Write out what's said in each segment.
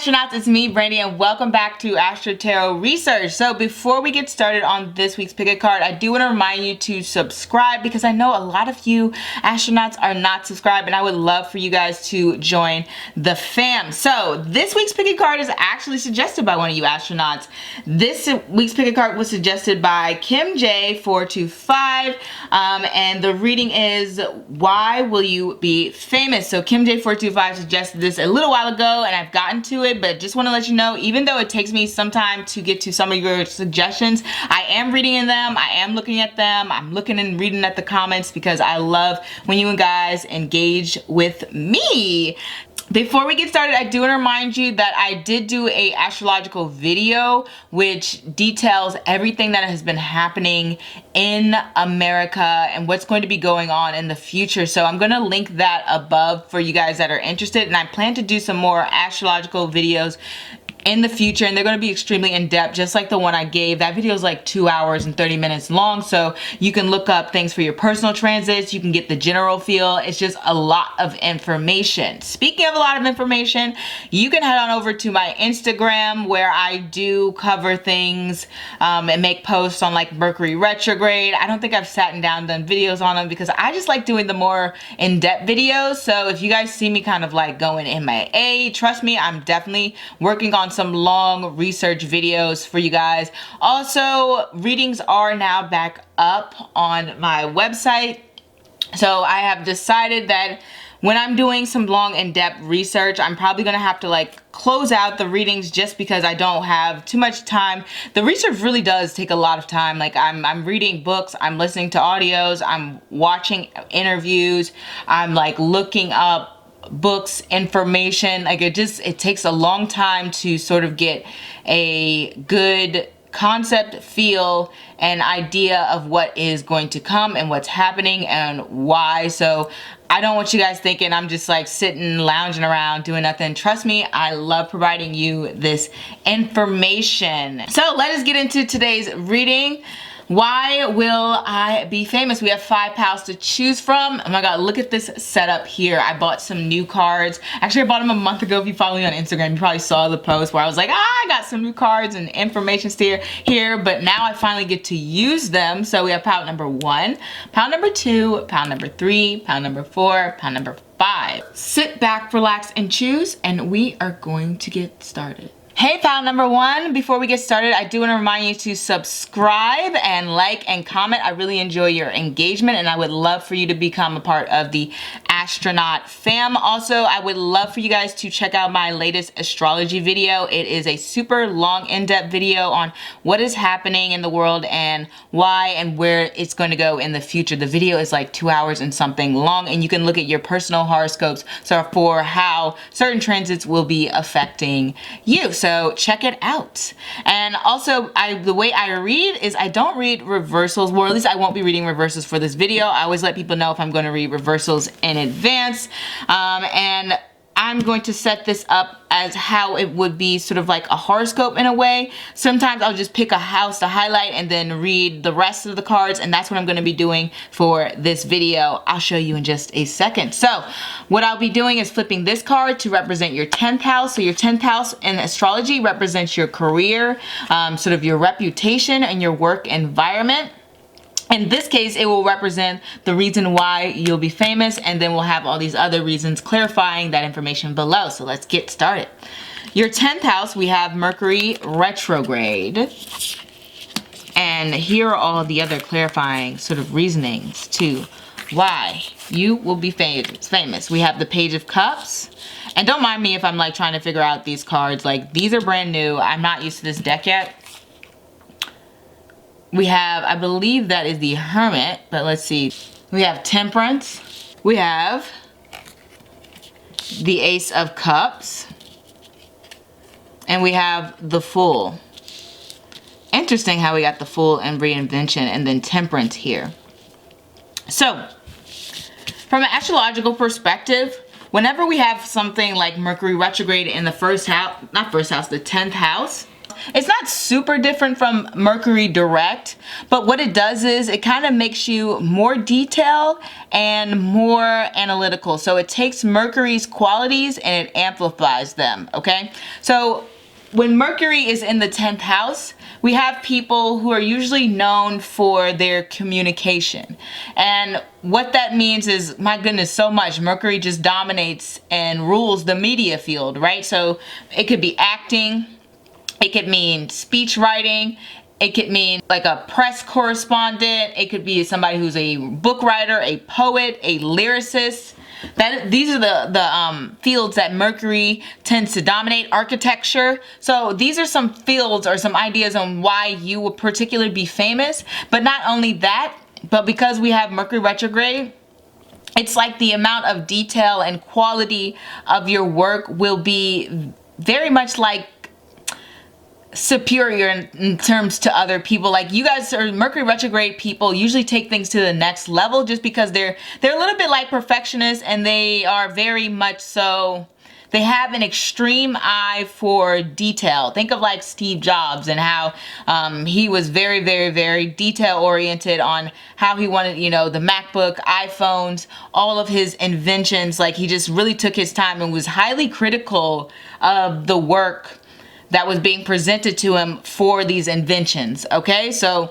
astronauts, it's me, Brandy, and welcome back to Astro-Tarot Research. So before we get started on this week's pick a card, I do want to remind you to subscribe because I know a lot of you astronauts are not subscribed, and I would love for you guys to join the fam. So this week's pick a card is actually suggested by one of you astronauts. This week's pick a card was suggested by Kim J425, and the reading is Why Will You Be Famous? So Kim J425 suggested this a little while ago, and I've gotten to it, but just want to let you know, even though it takes me some time to get to some of your suggestions, I am reading in them, I am looking at them, I'm looking and reading at the comments because I love when you guys engage with me. Before we get started, I do want to remind you that I did do a astrological video which details everything that has been happening in America and what's going to be going on in the future. So I'm going to link that above for you guys that are interested, and I plan to do some more astrological videos in the future, and they're going to be extremely in-depth, just like the one I gave. That video is like 2 hours and 30 minutes long, so you can look up things for your personal transits, you can get the general feel. It's just a lot of information. Speaking of a lot of information, you can head on over to my Instagram where I do cover things and make posts on like Mercury retrograde. I don't think I've sat down and done videos on them because I just like doing the more in-depth videos. So if you guys see me kind of like going MIA, trust me, I'm definitely working on some long research videos for you guys. Also, readings are now back up on my website. So I have decided that when I'm doing some long in-depth research, I'm probably gonna have to like close out the readings just because I don't have too much time. The research really does take a lot of time. Like I'm reading books, I'm listening to audios, I'm watching interviews, I'm like looking up books, information. Like it takes a long time to sort of get a good concept, feel, and idea of what is going to come and what's happening and why. So I don't want you guys thinking I'm just like sitting, lounging around, doing nothing. Trust me, I love providing you this information. So let us get into today's reading. Why will I be famous? We have 5 pals to choose from. Oh my God, look at this setup here. I bought some new cards. Actually, I bought them a month ago. If you follow me on Instagram, you probably saw the post where I was like, I got some new cards and information here, but now I finally get to use them. So we have pal number 1, pal number 2, pal number 3, pal number 4, pal number 5. Sit back, relax, and choose, and we are going to get started. Hey pal number 1, before we get started, I do want to remind you to subscribe and like and comment. I really enjoy your engagement, and I would love for you to become a part of the astronaut fam. Also, I would love for you guys to check out my latest astrology video. It is a super long, in-depth video on what is happening in the world and why and where it's going to go in the future. The video is like 2 hours and something long, and you can look at your personal horoscopes for how certain transits will be affecting you. So check it out. And also, the way I read is I don't read reversals, or at least I won't be reading reversals for this video. I always let people know if I'm going to read reversals in advance. And I'm going to set this up as how it would be sort of like a horoscope in a way. Sometimes I'll just pick a house to highlight and then read the rest of the cards, and that's what I'm going to be doing for this video. I'll show you in just a second. So what I'll be doing is flipping this card to represent your 10th house. So your 10th house in astrology represents your career, sort of your reputation and your work environment. In this case, it will represent the reason why you'll be famous, and then we'll have all these other reasons clarifying that information below. So let's get started. Your 10th house, we have Mercury retrograde. And here are all the other clarifying sort of reasonings to why you will be famous. We have the Page of Cups. And don't mind me if I'm like trying to figure out these cards. Like, these are brand new. I'm not used to this deck yet. We have, I believe that is the Hermit, but let's see. We have Temperance. We have the Ace of Cups. And we have the Fool. Interesting how we got the Fool and Reinvention and then Temperance here. So, from an astrological perspective, whenever we have something like Mercury retrograde in the the 10th house, it's not super different from Mercury direct, but what it does is it kind of makes you more detailed and more analytical. So it takes Mercury's qualities and it amplifies them, okay? So when Mercury is in the 10th house, we have people who are usually known for their communication. And what that means is, my goodness, so much. Mercury just dominates and rules the media field, right? So it could be acting, it could mean speech writing, it could mean like a press correspondent, it could be somebody who's a book writer, a poet, a lyricist. These are the fields that Mercury tends to dominate. Architecture. So these are some fields or some ideas on why you would particularly be famous. But not only that, but because we have Mercury retrograde, it's like the amount of detail and quality of your work will be very much like superior in terms to other people. Like, you guys are Mercury retrograde people usually take things to the next level just because they're a little bit like perfectionists, and they are very much so, they have an extreme eye for detail. Think of like Steve Jobs and how he was very, very, very detail oriented on how he wanted, you know, the MacBook, iPhones, all of his inventions. Like, he just really took his time and was highly critical of the work that was being presented to him for these inventions, okay? So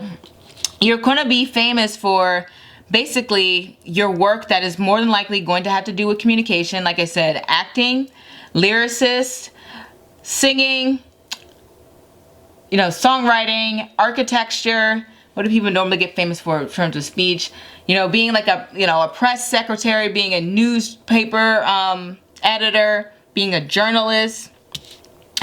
you're gonna be famous for basically your work that is more than likely going to have to do with communication. Like I said, acting, lyricist, singing, you know, songwriting, architecture. What do people normally get famous for in terms of speech? You know, being like a, you know, a press secretary, being a newspaper editor, being a journalist.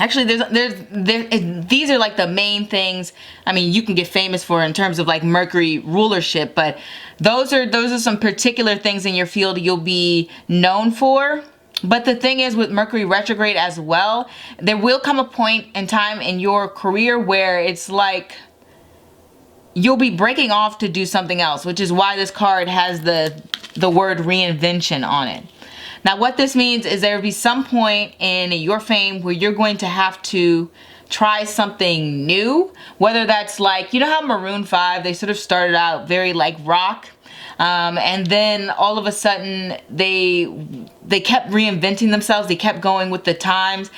Actually, these are like the main things, I mean, you can get famous for in terms of like Mercury rulership, but those are some particular things in your field you'll be known for. But the thing is, with Mercury retrograde as well, there will come a point in time in your career where it's like you'll be breaking off to do something else, which is why this card has the word reinvention on it. Now, what this means is there will be some point in your fame where you're going to have to try something new, whether that's like, you know how Maroon 5, they sort of started out very like rock, and then all of a sudden they kept reinventing themselves. They kept going with the times.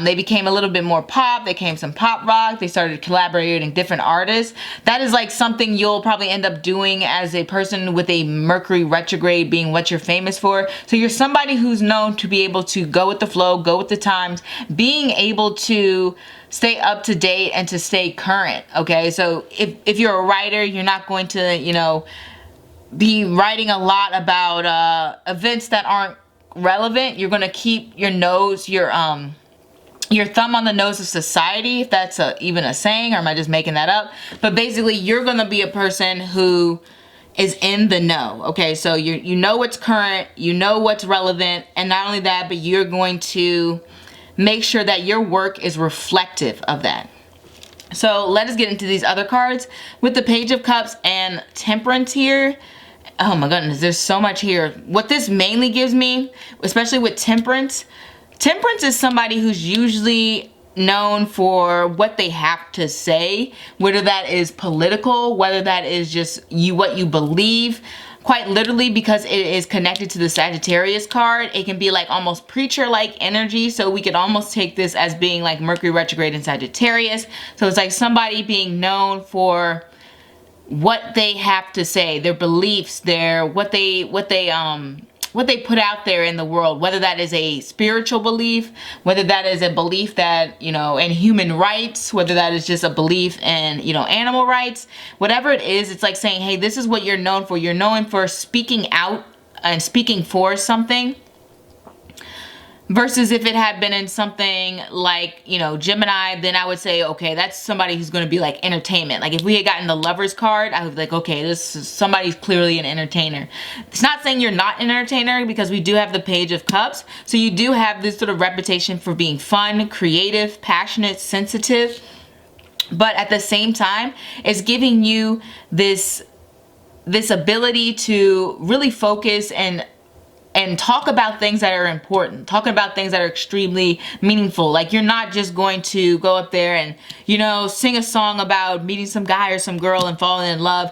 They became a little bit more pop. They became some pop rock. They started collaborating with different artists. That is like something you'll probably end up doing as a person with a Mercury retrograde being what you're famous for. So you're somebody who's known to be able to go with the flow, go with the times, being able to stay up to date and to stay current, okay? So if you're a writer, you're not going to, you know, be writing a lot about events that aren't relevant. You're gonna keep your nose, your thumb on the nose of society, if that's even a saying, or am I just making that up? But basically, you're gonna be a person who is in the know, okay? So you know what's current, you know what's relevant, and not only that, but you're going to make sure that your work is reflective of that. So let us get into these other cards. With the Page of Cups and Temperance here, oh my goodness, there's so much here. What this mainly gives me, especially with Temperance is somebody who's usually known for what they have to say, whether that is political, whether that is just what you believe. Quite literally, because it is connected to the Sagittarius card, it can be like almost preacher-like energy. So we could almost take this as being like Mercury retrograde in Sagittarius. So it's like somebody being known for what they have to say, their beliefs, what they put out there in the world, whether that is a spiritual belief, whether that is a belief that, you know, in human rights, whether that is just a belief in, you know, animal rights, whatever it is, it's like saying, hey, this is what you're known for. You're known for speaking out and speaking for something. Versus if it had been in something like, you know, Gemini, then I would say, okay, that's somebody who's going to be like entertainment. Like if we had gotten the Lovers card, I would be like, okay, this is somebody's clearly an entertainer. It's not saying you're not an entertainer, because we do have the Page of Cups. So you do have this sort of reputation for being fun, creative, passionate, sensitive. But at the same time, it's giving you this ability to really focus and and talk about things that are important, talking about things that are extremely meaningful. Like, you're not just going to go up there and, you know, sing a song about meeting some guy or some girl and falling in love.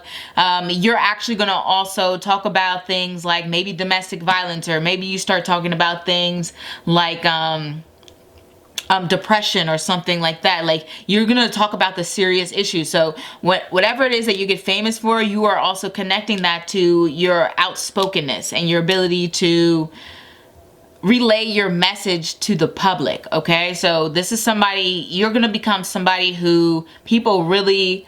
You're actually going to also talk about things like maybe domestic violence, or maybe you start talking about things like depression or something like that. Like, you're gonna talk about the serious issues. So whatever it is that you get famous for, you are also connecting that to your outspokenness and your ability to relay your message to the public. Okay, so this is somebody, you're gonna become somebody who people really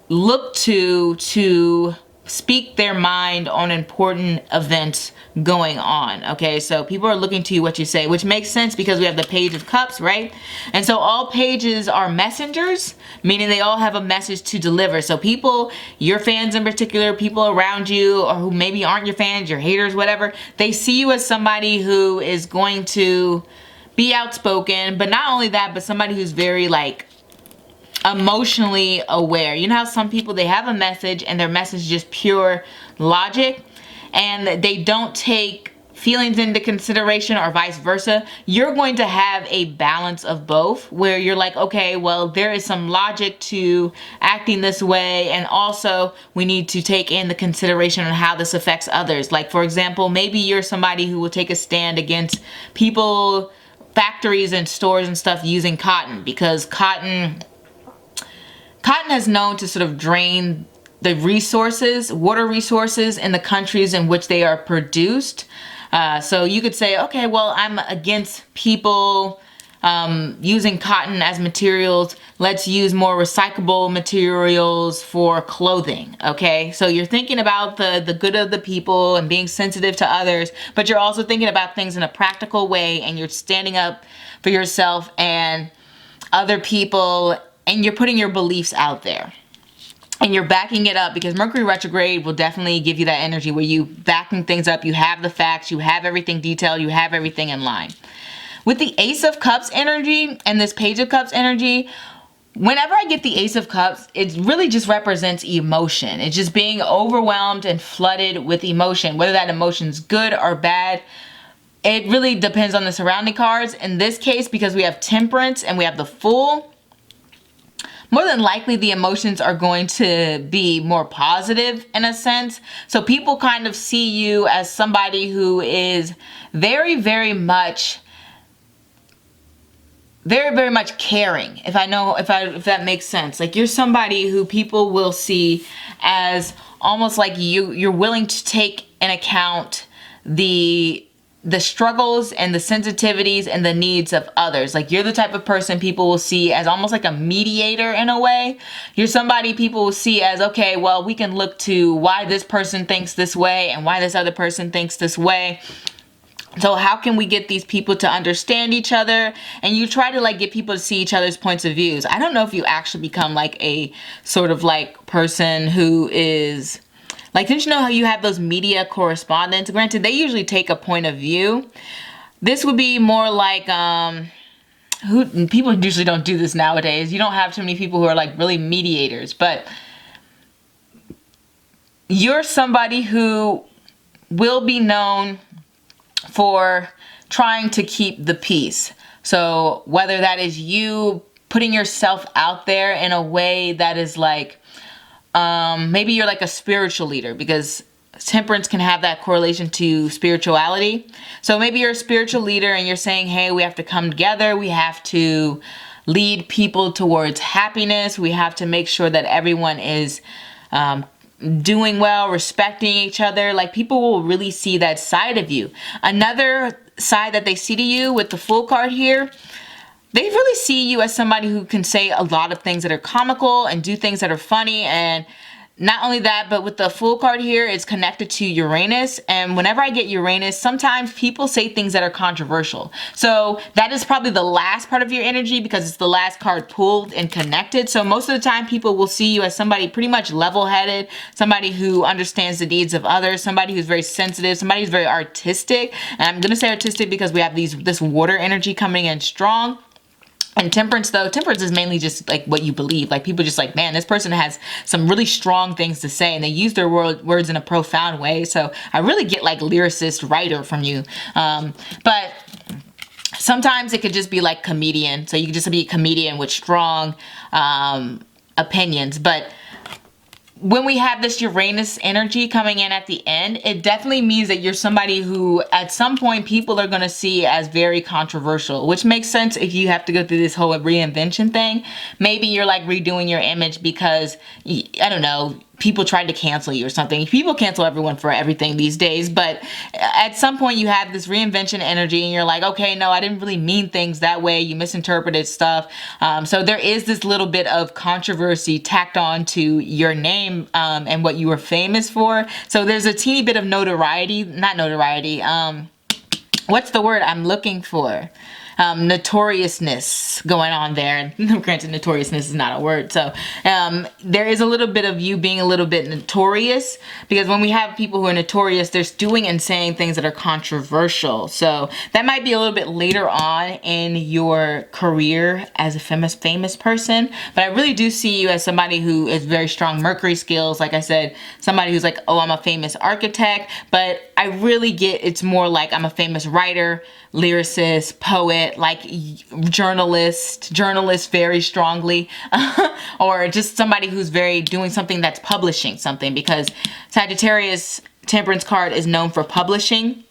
look to speak their mind on important events going on. Okay, so people are looking to you what you say, which makes sense because we have the Page of Cups, right? And so all pages are messengers, meaning they all have a message to deliver. So people, your fans in particular, people around you, or who maybe aren't your fans, your haters, whatever, they see you as somebody who is going to be outspoken, but not only that, but somebody who's very like emotionally aware. You know how some people, they have a message and their message is just pure logic and they don't take feelings into consideration, or vice versa. You're going to have a balance of both, where you're like, okay, well, there is some logic to acting this way, and also we need to take in the consideration on how this affects others. Like, for example, maybe you're somebody who will take a stand against people, factories and stores and stuff using cotton, because cotton is known to sort of drain the resources, water resources in the countries in which they are produced. So you could say, okay, well, I'm against people using cotton as materials. Let's use more recyclable materials for clothing, okay? So you're thinking about the good of the people and being sensitive to others, but you're also thinking about things in a practical way, and you're standing up for yourself and other people, and you're putting your beliefs out there. And you're backing it up, because Mercury retrograde will definitely give you that energy where you backing things up, you have the facts, you have everything detailed, you have everything in line. With the Ace of Cups energy and this Page of Cups energy, whenever I get the Ace of Cups, it really just represents emotion. It's just being overwhelmed and flooded with emotion, whether that emotion's good or bad. It really depends on the surrounding cards. In this case, because we have Temperance and we have the Fool, more than likely the emotions are going to be more positive in a sense. So people kind of see you as somebody who is very, very much caring. If that makes sense. Like, you're somebody who people will see as almost like you're willing to take in account the struggles and the sensitivities and the needs of others. Like, you're the type of person people will see as almost like a mediator in a way. You're somebody people will see as, okay, well, we can look to why this person thinks this way and why this other person thinks this way. So how can we get these people to understand each other? And you try to like get people to see each other's points of views. I don't know if you actually become like a sort of like person who is like, didn't you know how you have those media correspondents? Granted, they usually take a point of view. This would be more like, people usually don't do this nowadays. You don't have too many people who are like really mediators, but you're somebody who will be known for trying to keep the peace. So whether that is you putting yourself out there in a way that is like, maybe you're like a spiritual leader, because Temperance can have that correlation to spirituality. So maybe you're a spiritual leader and you're saying, hey, we have to come together. We have to lead people towards happiness. We have to make sure that everyone is doing well, respecting each other. Like, people will really see that side of you. Another side that they see to you with the Fool card here, they really see you as somebody who can say a lot of things that are comical and do things that are funny. And not only that, but with the Fool card here, it's connected to Uranus. And whenever I get Uranus, sometimes people say things that are controversial. So that is probably the last part of your energy, because it's the last card pulled and connected. So most of the time people will see you as somebody pretty much level-headed, somebody who understands the needs of others, somebody who's very sensitive, somebody who's very artistic. And I'm going to say artistic because we have this water energy coming in strong. And temperance, though, temperance is mainly just like what you believe. Like people just like, man, this person has some really strong things to say, and they use their words in a profound way. So I really get like lyricist, writer from you. But sometimes it could just be like comedian. So you could just be a comedian with strong opinions. But when we have this Uranus energy coming in at the end, it definitely means that you're somebody who at some point people are going to see as very controversial, which makes sense if you have to go through this whole reinvention thing. Maybe you're like redoing your image because, I don't know, people tried to cancel you or something. People cancel everyone for everything these days, but at some point you have this reinvention energy and you're like, okay, no, I didn't really mean things that way. You misinterpreted stuff. So there is this little bit of controversy tacked on to your name and what you were famous for. So there's a teeny bit of notoriety, not notoriety, what's the word I'm looking for? Notoriousness going on there. Granted, notoriousness is not a word. So there is a little bit of you being a little bit notorious, because when we have people who are notorious, they're doing and saying things that are controversial. So that might be a little bit later on in your career as a famous person. But I really do see you as somebody who is very strong Mercury skills. Like I said, somebody who's like, oh, I'm a famous architect. But I really get it's more like I'm a famous writer, lyricist, poet, like journalist very strongly, or just somebody who's very doing something that's publishing something, because Sagittarius Temperance card is known for publishing.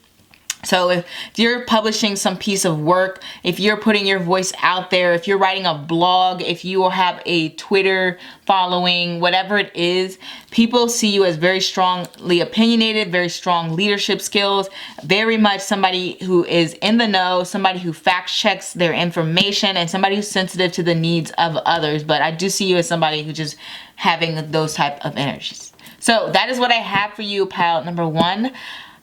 So if you're publishing some piece of work, if you're putting your voice out there, if you're writing a blog, if you have a Twitter following, whatever it is, people see you as very strongly opinionated, very strong leadership skills, very much somebody who is in the know, somebody who fact checks their information, and somebody who's sensitive to the needs of others. But I do see you as somebody who's just having those type of energies. So that is what I have for you, pile number 1.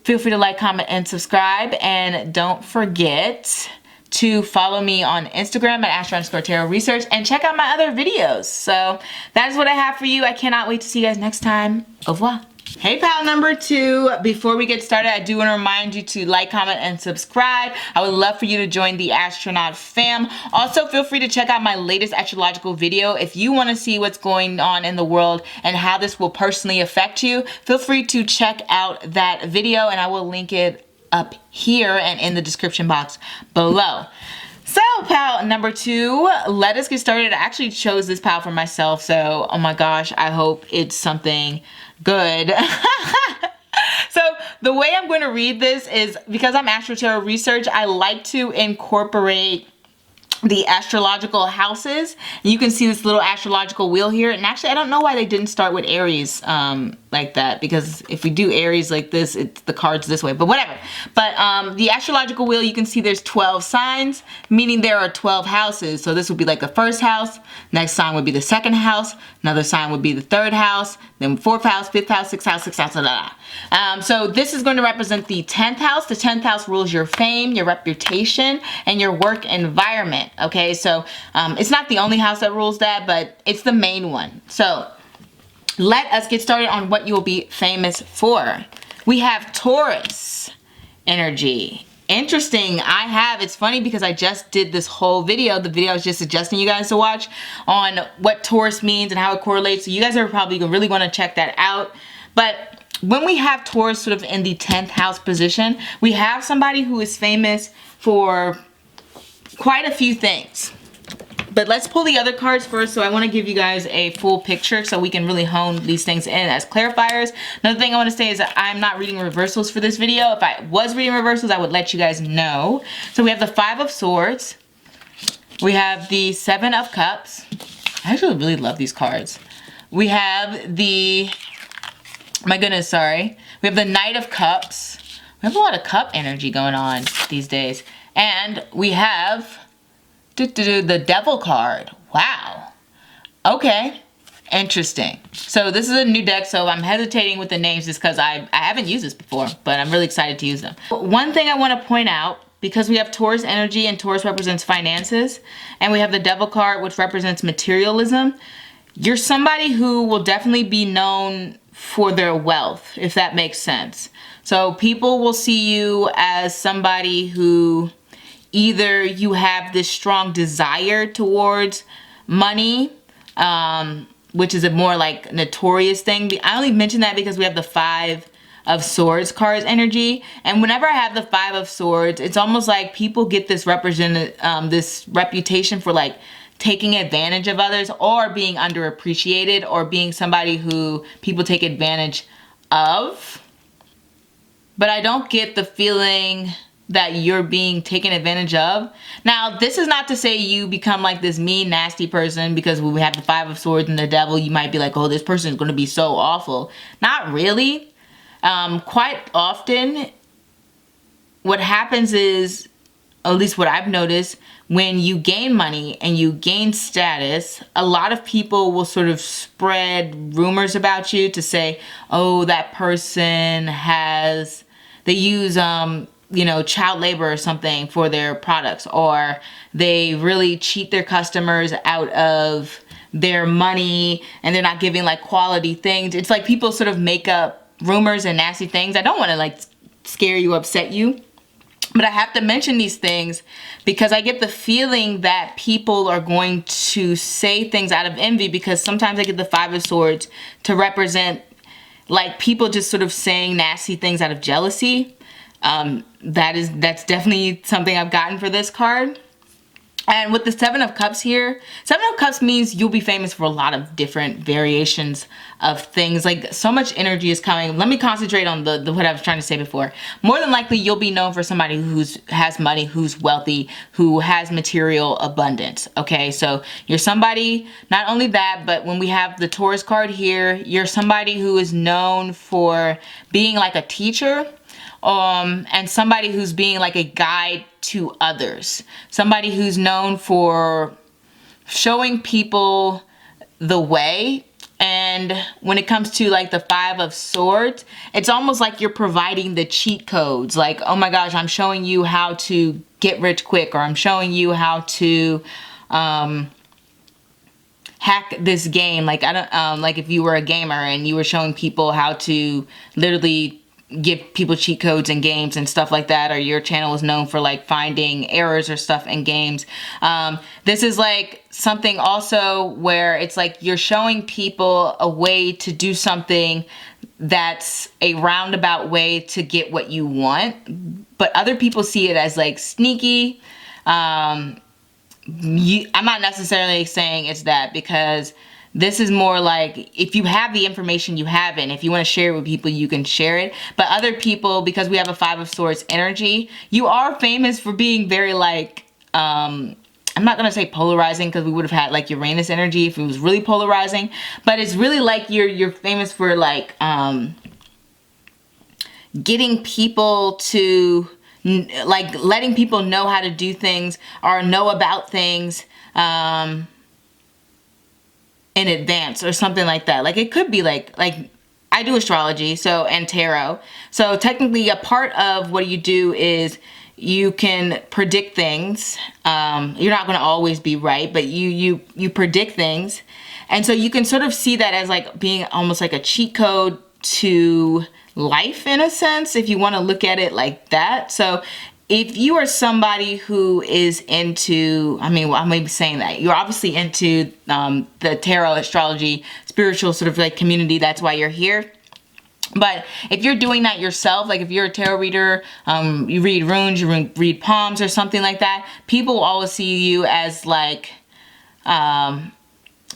Feel free to like, comment, and subscribe. And don't forget to follow me on Instagram at Astro_Tarot Research and check out my other videos. So that is what I have for you. I cannot wait to see you guys next time. Au revoir. Hey pal number 2, before we get started, I do want to remind you to like, comment, and subscribe. I would love for you to join the astronaut fam. Also, feel free to check out my latest astrological video. If you want to see what's going on in the world and how this will personally affect you, feel free to check out that video, and I will link it up here and in the description box below. So pal number 2, let us get started. I actually chose this pal for myself, so oh my gosh, I hope it's something good. So the way I'm going to read this is, because I'm Astro-Tarot Research, I like to incorporate the astrological houses. You can see this little astrological wheel here, and actually I don't know why they didn't start with Aries like that, because if we do Aries like this, it's the cards this way, but whatever. But the astrological wheel, you can see there's 12 signs, meaning there are 12 houses. So this would be like the first house, next sign would be the second house, another sign would be the third house, then fourth house, fifth house, sixth house, so this is going to represent the 10th house. The 10th house rules your fame, your reputation, and your work environment. Okay, so it's not the only house that rules that, but it's the main one. So let us get started on what you will be famous for. We have Taurus energy. Interesting. It's funny because I just did this whole video. The video I was just suggesting you guys to watch on what Taurus means and how it correlates. So you guys are probably gonna really want to check that out. But when we have Taurus sort of in the 10th house position, we have somebody who is famous for quite a few things. But let's pull the other cards first. So I want to give you guys a full picture so we can really hone these things in as clarifiers. Another thing I want to say is that I'm not reading reversals for this video. If I was reading reversals, I would let you guys know. So we have the 5 of Swords. We have the 7 of Cups. I actually really love these cards. We have the, my goodness, sorry. We have the Knight of Cups. We have a lot of cup energy going on these days. And we have the Devil card. Wow. Okay. Interesting. So this is a new deck, so I'm hesitating with the names just because I haven't used this before, but I'm really excited to use them. One thing I want to point out, because we have Taurus energy and Taurus represents finances, and we have the Devil card which represents materialism, you're somebody who will definitely be known for their wealth, if that makes sense. So people will see you as somebody who either you have this strong desire towards money, which is a more like notorious thing. I only mention that because we have the Five of Swords cards energy, and whenever I have the Five of Swords, it's almost like people get this this reputation for like taking advantage of others, or being underappreciated, or being somebody who people take advantage of. But I don't get the feeling that you're being taken advantage of. Now, this is not to say you become like this mean, nasty person, because when we have the Five of Swords and the Devil, you might be like, oh, this person is going to be so awful. Not really. Quite often, what happens is, at least what I've noticed, when you gain money and you gain status, a lot of people will sort of spread rumors about you to say, oh, that person has, they use, you know, child labor or something for their products, or they really cheat their customers out of their money and they're not giving like quality things. It's like people sort of make up rumors and nasty things. I don't want to like scare you, upset you, but I have to mention these things because I get the feeling that people are going to say things out of envy, because sometimes I get the Five of Swords to represent like people just sort of saying nasty things out of jealousy. That's definitely something I've gotten for this card. And with the Seven of Cups here, Seven of Cups means you'll be famous for a lot of different variations of things. Like, so much energy is coming. Let me concentrate on the what I was trying to say before. More than likely, you'll be known for somebody who has money, who's wealthy, who has material abundance. Okay, so you're somebody, not only that, but when we have the Taurus card here, you're somebody who is known for being like a teacher, and somebody who's being like a guide to others. Somebody who's known for showing people the way. And when it comes to like the Five of Swords, it's almost like you're providing the cheat codes. Like, oh my gosh, I'm showing you how to get rich quick, or I'm showing you how to hack this game. Like, I don't like if you were a gamer and you were showing people how to literally give people cheat codes in games and stuff like that, or your channel is known for like finding errors or stuff in games. This is like something also where it's like you're showing people a way to do something that's a roundabout way to get what you want, but other people see it as like sneaky. I'm not necessarily saying it's that, because this is more like, if you have the information, you have it. And if you want to share it with people, you can share it. But other people, because we have a Five of Swords energy, you are famous for being very like, I'm not going to say polarizing, because we would have had like Uranus energy if it was really polarizing. But it's really like you're famous for like getting people to, like letting people know how to do things or know about things in advance or something like that. Like, it could be like I do astrology, so, and tarot. So technically a part of what you do is you can predict things. You're not going to always be right, but you predict things. And so you can sort of see that as like being almost like a cheat code to life, in a sense, if you want to look at it like that. So if you are somebody who is into, I mean, well, I may be saying that, you're obviously into the tarot, astrology, spiritual sort of like community, that's why you're here. But if you're doing that yourself, like if you're a tarot reader, you read runes, you read palms or something like that, people will always see you as like,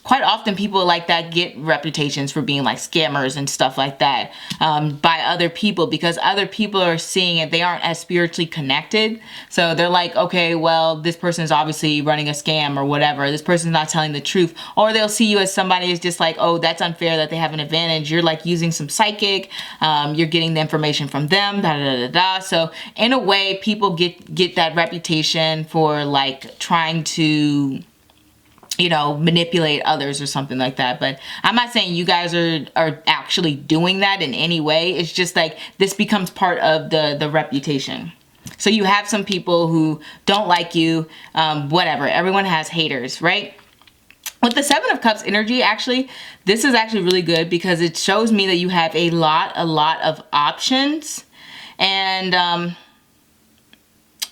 quite often people like that get reputations for being like scammers and stuff like that by other people, because other people are seeing it. They aren't as spiritually connected. So they're like, okay, well, this person is obviously running a scam or whatever. This person's not telling the truth. Or they'll see you as somebody who's just like, oh, that's unfair that they have an advantage. You're like using some psychic. You're getting the information from them, da da da da. So in a way, people get that reputation for like trying to, you know, manipulate others or something like that. But I'm not saying you guys are actually doing that in any way. It's just like this becomes part of the reputation. So you have some people who don't like you, whatever. Everyone has haters, right? With the Seven of Cups energy, actually, this is actually really good because it shows me that you have a lot of options. And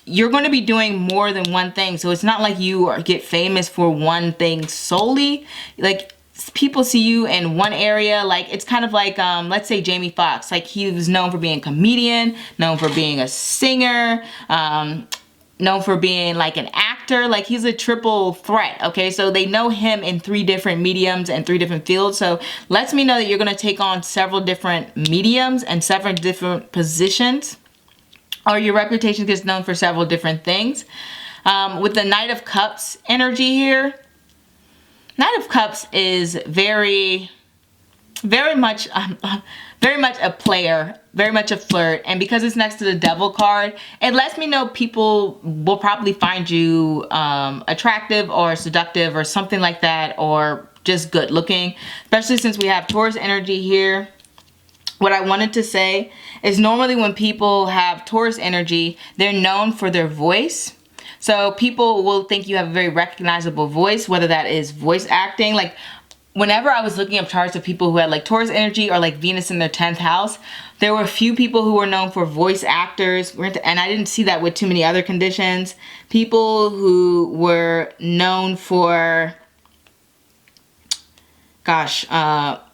you're going to be doing more than one thing. So it's not like you get famous for one thing solely. Like, people see you in one area. Like, it's kind of like, let's say Jamie Foxx. Like, he was known for being a comedian, known for being a singer, known for being like an actor. Like, he's a triple threat. Okay, so they know him in 3 different mediums and 3 different fields. So lets me know that you're going to take on several different mediums and several different positions, or your reputation gets known for several different things. With the Knight of Cups energy here, Knight of Cups is very much a player, very much a flirt, and because it's next to the Devil card, it lets me know people will probably find you attractive or seductive or something like that, or just good looking, especially since we have Taurus energy here. What I wanted to say is, normally when people have Taurus energy, they're known for their voice. So people will think you have a very recognizable voice, whether that is voice acting. Like, whenever I was looking up charts of people who had like Taurus energy or like Venus in their 10th house, there were a few people who were known for voice actors, and I didn't see that with too many other conditions. People who were known for, gosh,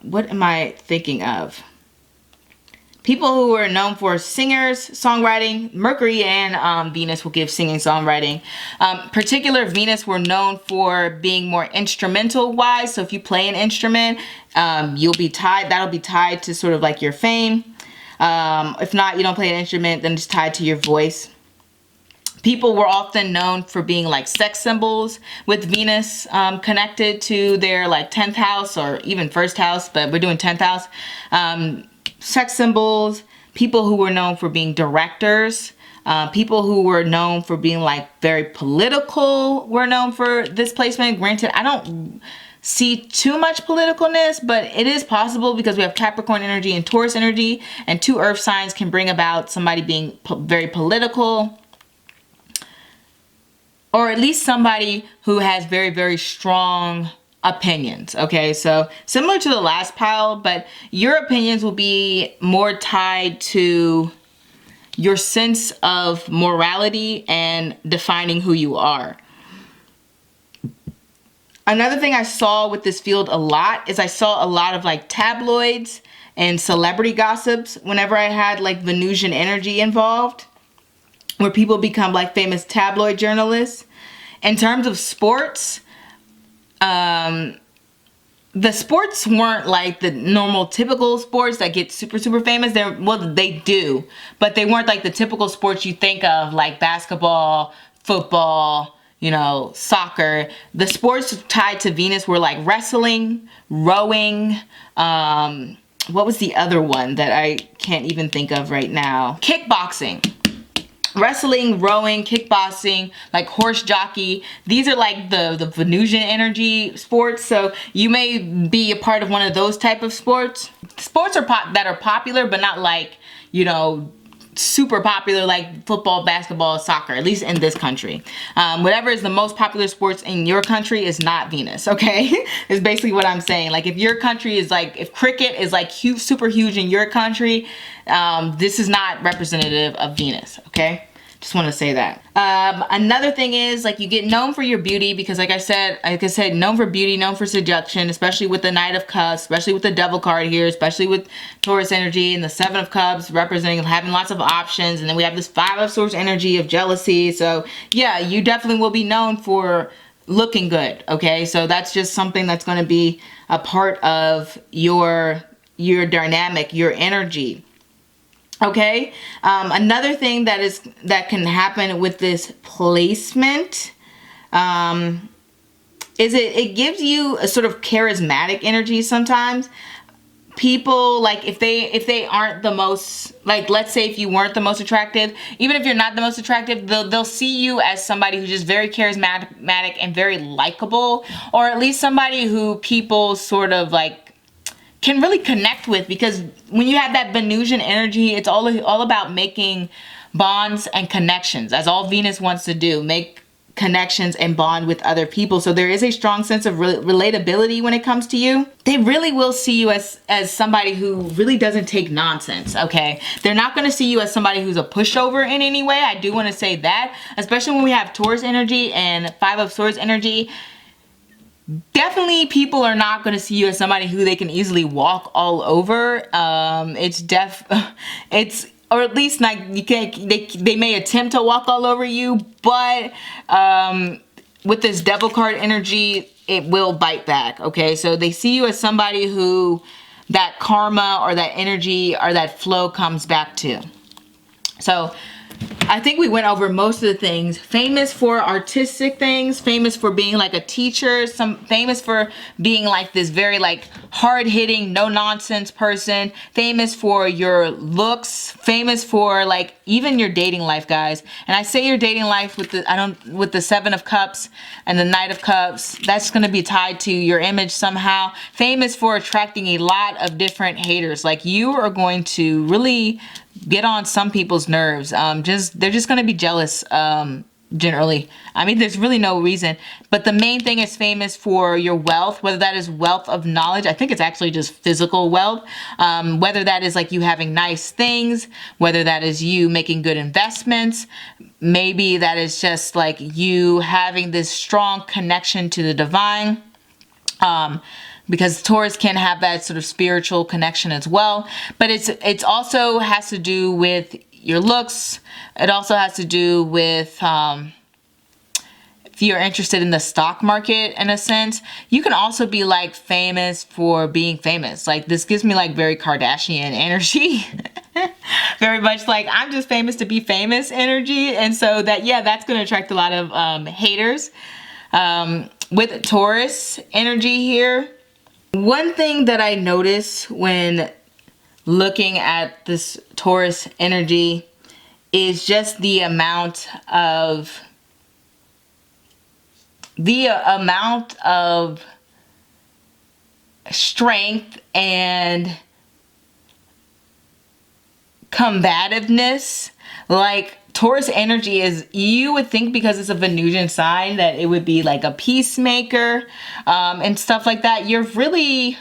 what am I thinking of? People who were known for singers, songwriting. Mercury and Venus will give singing, songwriting. Particular Venus were known for being more instrumental wise. So if you play an instrument, you'll be tied. That'll be tied to sort of like your fame. If not, you don't play an instrument, then it's tied to your voice. People were often known for being like sex symbols, with Venus connected to their like 10th house or even 1st house, but we're doing 10th house. Sex symbols, people who were known for being directors, people who were known for being like very political were known for this placement. Granted, I don't see too much politicalness, but it is possible because we have Capricorn energy and Taurus energy, and 2 earth signs can bring about somebody being very political, or at least somebody who has very, very strong opinions. Okay, so similar to the last pile, but your opinions will be more tied to your sense of morality and defining who you are. Another thing I saw with this field a lot is I saw a lot of like tabloids and celebrity gossips whenever I had like Venusian energy involved, where people become like famous tabloid journalists. In terms of sports, the sports weren't like the normal typical sports that get super famous. They do, but they weren't like the typical sports you think of, like basketball, football, you know, soccer. The sports tied to Venus were like wrestling, rowing, what was the other one that I can't even think of right now? Kickboxing. Wrestling, rowing, kickboxing, like horse jockey. These are like the Venusian energy sports. So you may be a part of one of those type of sports. Sports that are popular, but not like, you know, super popular like football, basketball, soccer, at least in this country. Whatever is the most popular sports in your country is not Venus, okay? Is basically what I'm saying. Like, if your country is like, if cricket is like huge, super huge in your country, this is not representative of Venus, okay? Just want to say that. Another thing is, like, you get known for your beauty because, like I said, known for beauty, known for seduction, especially with the Knight of Cups, especially with the Devil card here, especially with Taurus energy, and the 7 of Cups representing having lots of options. And then we have this 5 of Swords energy of jealousy. So yeah, you definitely will be known for looking good, okay? So that's just something that's going to be a part of your dynamic, your energy. Okay, another thing that can happen with this placement is it gives you a sort of charismatic energy sometimes. People, like, if they aren't the most, like, let's say if you weren't the most attractive, even if you're not the most attractive, they'll see you as somebody who's just very charismatic and very likable, or at least somebody who people sort of like can really connect with, because when you have that Venusian energy, it's all about making bonds and connections, as all Venus wants to do, make connections and bond with other people. So there is a strong sense of relatability when it comes to you. They really will see you as somebody who really doesn't take nonsense, okay? They're not going to see you as somebody who's a pushover in any way. I do want to say that, especially when we have Taurus energy and Five of Swords energy. Definitely people are not going to see you as somebody who they can easily walk all over. Or at least like you can't, they may attempt to walk all over you, but with this Devil card energy, it will bite back, okay? So they see you as somebody who that karma or that energy or that flow comes back to. So I think we went over most of the things. Famous for artistic things, famous for being like a teacher, famous for being like this very like hard-hitting, no-nonsense person, famous for your looks, famous for like even your dating life, guys. And I say your dating life with the Seven of Cups and the Knight of Cups, that's going to be tied to your image somehow. Famous for attracting a lot of different haters. Like you are going to really get on some people's nerves. They're just going to be jealous, generally. I mean, there's really no reason, but the main thing is famous for your wealth, whether that is wealth of knowledge. I think it's actually just physical wealth, whether that is like you having nice things, whether that is you making good investments, maybe that is just like you having this strong connection to the divine. Because Taurus can have that sort of spiritual connection as well. But it's also has to do with your looks. It also has to do with if you're interested in the stock market in a sense. You can also be like famous for being famous. Like this gives me like very Kardashian energy. Very much like I'm just famous to be famous energy. And so that, yeah, that's going to attract a lot of haters. With Taurus energy here, one thing that I notice when looking at this Taurus energy is just the amount of strength and combativeness. Like Taurus energy is, you would think because it's a Venusian sign that it would be like a peacemaker and stuff like that. You're really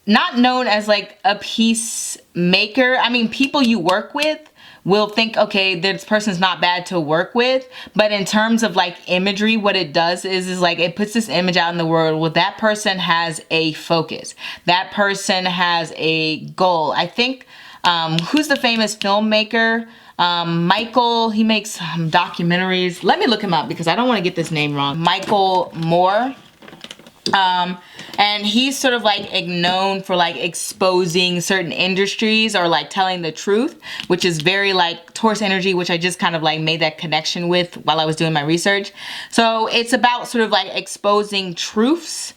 not known as like a peacemaker. I mean, people you work with will think, okay, this person's not bad to work with. But in terms of like imagery, what it does is like it puts this image out in the world. Well, that person has a focus. That person has a goal. I think, who's the famous filmmaker? Michael, he makes documentaries. Let me look him up because I don't want to get this name wrong. Michael Moore. And he's sort of like known for like exposing certain industries or like telling the truth, which is very like Taurus energy, which I just kind of like made that connection with while I was doing my research. So it's about sort of like exposing truths,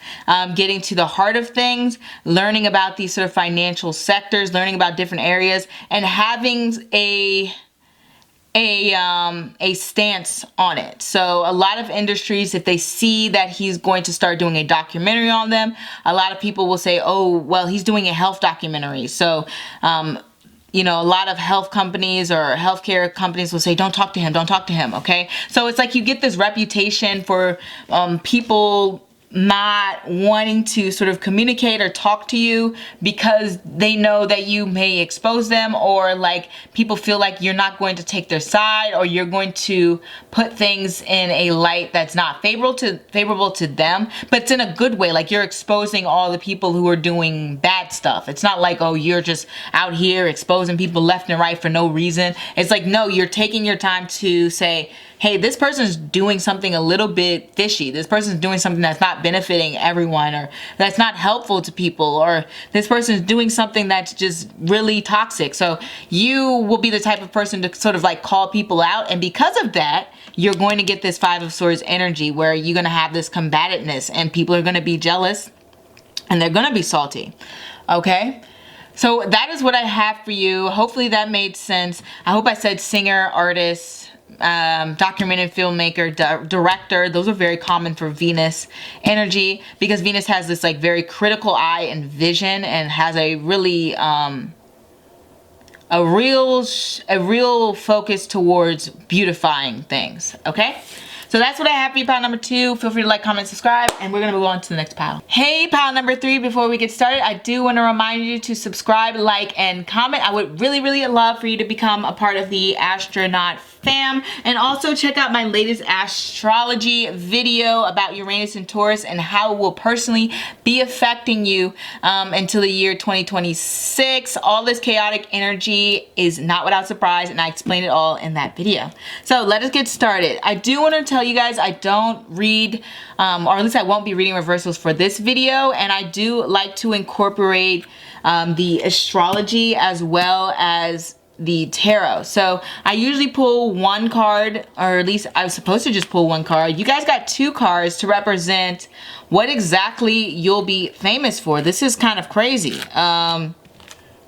getting to the heart of things, learning about these sort of financial sectors, learning about different areas, and having a stance on it. So a lot of industries, if they see that he's going to start doing a documentary on them, a lot of people will say, oh, well, he's doing a health documentary. So, you know, a lot of health companies or healthcare companies will say, don't talk to him, don't talk to him, okay? So it's like you get this reputation for people not wanting to sort of communicate or talk to you because they know that you may expose them, or like people feel like you're not going to take their side, or you're going to put things in a light that's not favorable to them, but it's in a good way. Like you're exposing all the people who are doing bad stuff. It's not like, oh, you're just out here exposing people left and right for no reason. It's like, no, you're taking your time to say, hey, this person's doing something a little bit fishy. This person's doing something that's not benefiting everyone, or that's not helpful to people, or this person's doing something that's just really toxic. So you will be the type of person to sort of like call people out. And because of that, you're going to get this Five of Swords energy where you're going to have this combativeness and people are going to be jealous and they're going to be salty. Okay? So that is what I have for you. Hopefully that made sense. I hope I said singer, artist, documentary filmmaker, director. Those are very common for Venus energy, because Venus has this like very critical eye and vision, and has a really a real focus towards beautifying things. Okay, so So that's what I have for you, pile number 2. Feel free to like, comment, subscribe, and we're gonna move on to the next pile. Hey, pile number 3, before we get started, I do want to remind you to subscribe, like, and comment. I would really, really love for you to become a part of the astronaut fam, and also check out my latest astrology video about Uranus and Taurus and how it will personally be affecting you until the year 2026. All this chaotic energy is not without surprise, and I explain it all in that video. So let us get started. I do want to tell you guys I don't read, or at least I won't be reading reversals for this video, and I do like to incorporate the astrology as well as the tarot. So I usually pull one card, or at least I was supposed to just pull one card. You guys got 2 cards to represent what exactly you'll be famous for. This is kind of crazy.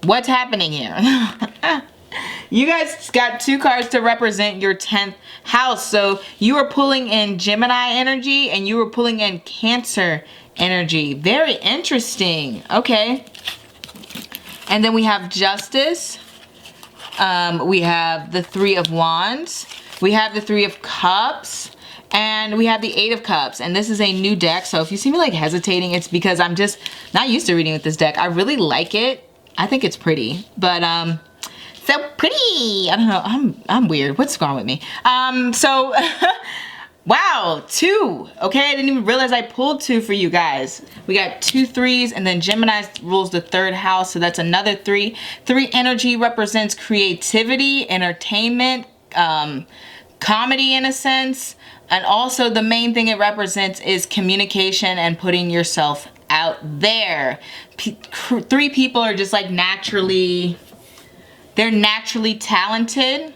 What's happening here? You guys got 2 cards to represent your 10th house. So you were pulling in Gemini energy and you were pulling in Cancer energy. Very interesting. Okay. And then we have Justice. We have the 3 of Wands, we have the 3 of Cups, and we have the 8 of Cups. And this is a new deck, so if you see me like hesitating, it's because I'm just not used to reading with this deck. I really like it. I think it's pretty, but so pretty. I don't know. I'm weird. What's wrong with me? So wow, 2. Okay, I didn't even realize I pulled 2 for you guys. We got 2 3s, and then Gemini rules the 3rd house, so that's another 3. 3 energy represents creativity, entertainment, comedy in a sense, and also the main thing it represents is communication and putting yourself out there. 3 people are just like they're naturally talented,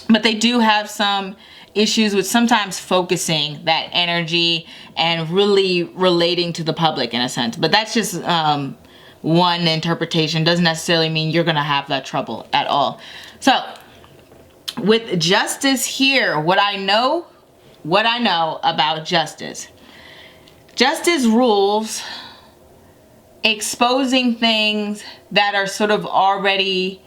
but they do have some issues with sometimes focusing that energy and really relating to the public in a sense. But that's just one interpretation. Doesn't necessarily mean you're gonna have that trouble at all. So with Justice here, what I know about Justice. Justice rules exposing things that are sort of already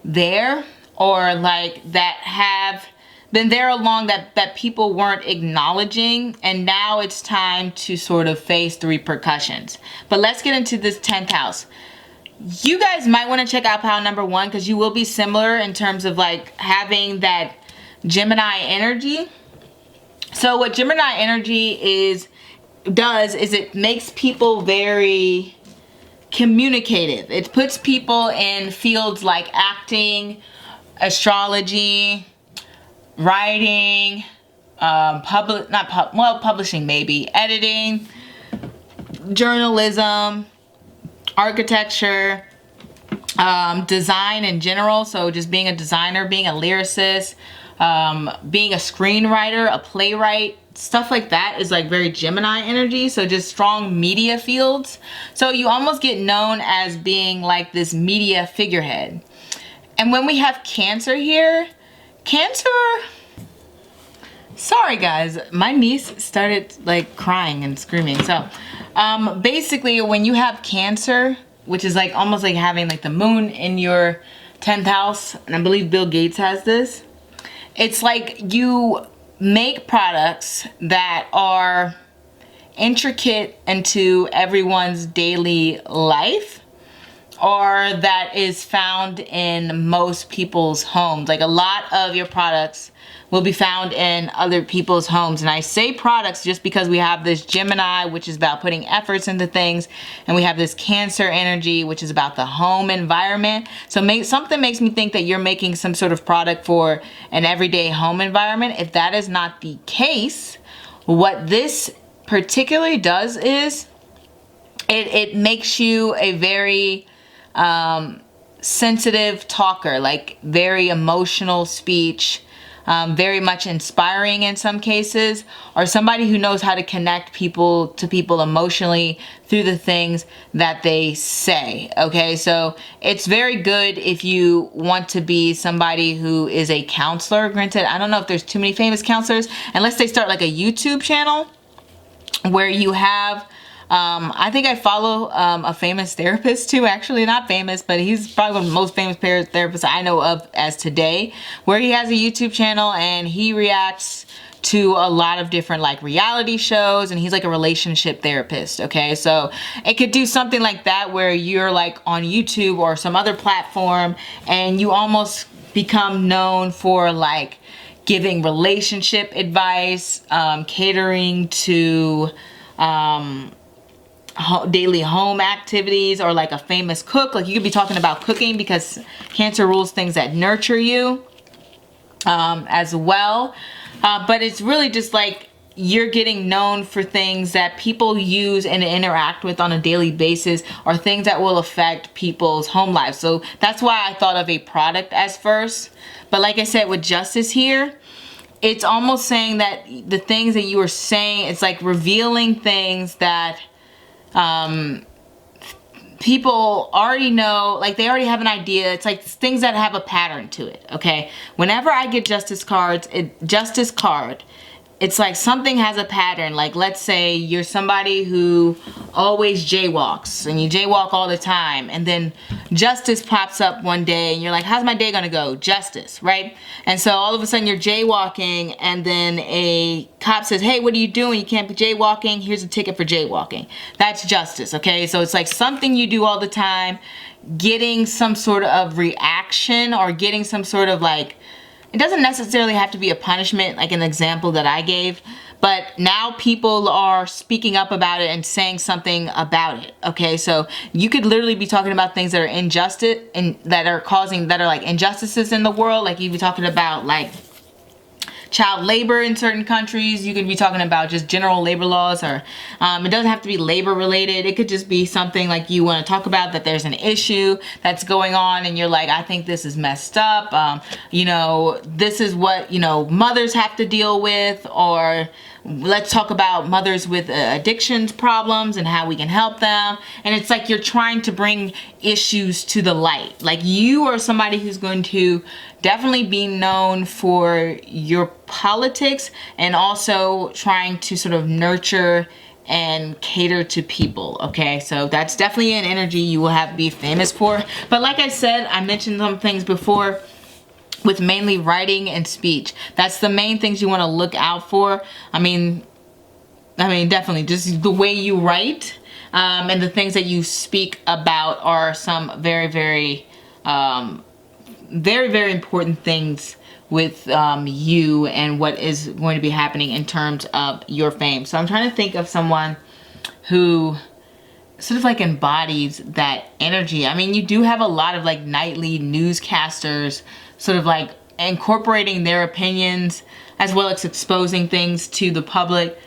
there, or like that have been there along that people weren't acknowledging, and now it's time to sort of face the repercussions. But let's get into this 10th house. You guys might want to check out pile number 1 because you will be similar in terms of like having that Gemini energy. So what Gemini energy does is it makes people very communicative. It puts people in fields like acting, astrology, writing, publishing maybe, editing, journalism, architecture, design in general. So just being a designer, being a lyricist, being a screenwriter, a playwright, stuff like that is like very Gemini energy. So just strong media fields. So you almost get known as being like this media figurehead. And when we have Cancer here, Cancer, sorry guys, my niece started like crying and screaming. So basically when you have Cancer, which is like almost like having like the moon in your 10th house, and I believe Bill Gates has this, it's like you make products that are intricate into everyone's daily life, or that is found in most people's homes. Like a lot of your products will be found in other people's homes. And I say products just because we have this Gemini, which is about putting efforts into things, and we have this Cancer energy, which is about the home environment. So something makes me think that you're making some sort of product for an everyday home environment. If that is not the case, what this particularly does is it makes you a very sensitive talker, like very emotional speech, very much inspiring in some cases, or somebody who knows how to connect people to people emotionally through the things that they say. Okay, so it's very good if you want to be somebody who is a counselor. Granted, I don't know if there's too many famous counselors unless they start like a YouTube channel where you have I think I follow a famous therapist too, actually not famous, but he's probably one of the most famous therapists I know of as today, where he has a YouTube channel and he reacts to a lot of different like reality shows, and he's like a relationship therapist. Okay, so it could do something like that where you're like on YouTube or some other platform and you almost become known for like giving relationship advice, catering to daily home activities, or like a famous cook. Like you could be talking about cooking because Cancer rules things that nurture you as well. But it's really just like you're getting known for things that people use and interact with on a daily basis, or things that will affect people's home lives. So that's why I thought of a product as first. But like I said, with Justice here, it's almost saying that the things that you were saying, it's like revealing things that people already know, like they already have an idea. It's like things that have a pattern to it. Okay, whenever I get Justice cards, Justice card, it's like something has a pattern. Like let's say you're somebody who always jaywalks and you jaywalk all the time, and then Justice pops up one day and you're like, how's my day gonna go? Justice, right? And so all of a sudden you're jaywalking, and then a cop says, hey, what are you doing? You can't be jaywalking. Here's a ticket for jaywalking. That's Justice. Okay, so it's like something you do all the time, getting some sort of reaction, or getting some sort of like, it doesn't necessarily have to be a punishment like an example that I gave, but now people are speaking up about it and saying something about it. Okay, so you could literally be talking about things that are injustice and that are like injustices in the world. Like you'd be talking about like child labor in certain countries. You could be talking about just general labor laws, or it doesn't have to be labor related. It could just be something like you want to talk about, that there's an issue that's going on and you're like, I think this is messed up. You know, this is what, you know, mothers have to deal with, or let's talk about mothers with addictions problems and how we can help them. And it's like you're trying to bring issues to the light. Like you are somebody who's going to definitely be known for your politics, and also trying to sort of nurture and cater to people. Okay, so that's definitely an energy you will be famous for. But like I said, I mentioned some things before with mainly writing and speech. That's the main things you want to look out for. I mean definitely just the way you write, and the things that you speak about are some very, very important things with you and what is going to be happening in terms of your fame. So I'm trying to think of someone who sort of like embodies that energy. I mean, you do have a lot of like nightly newscasters sort of like incorporating their opinions as well as exposing things to the public,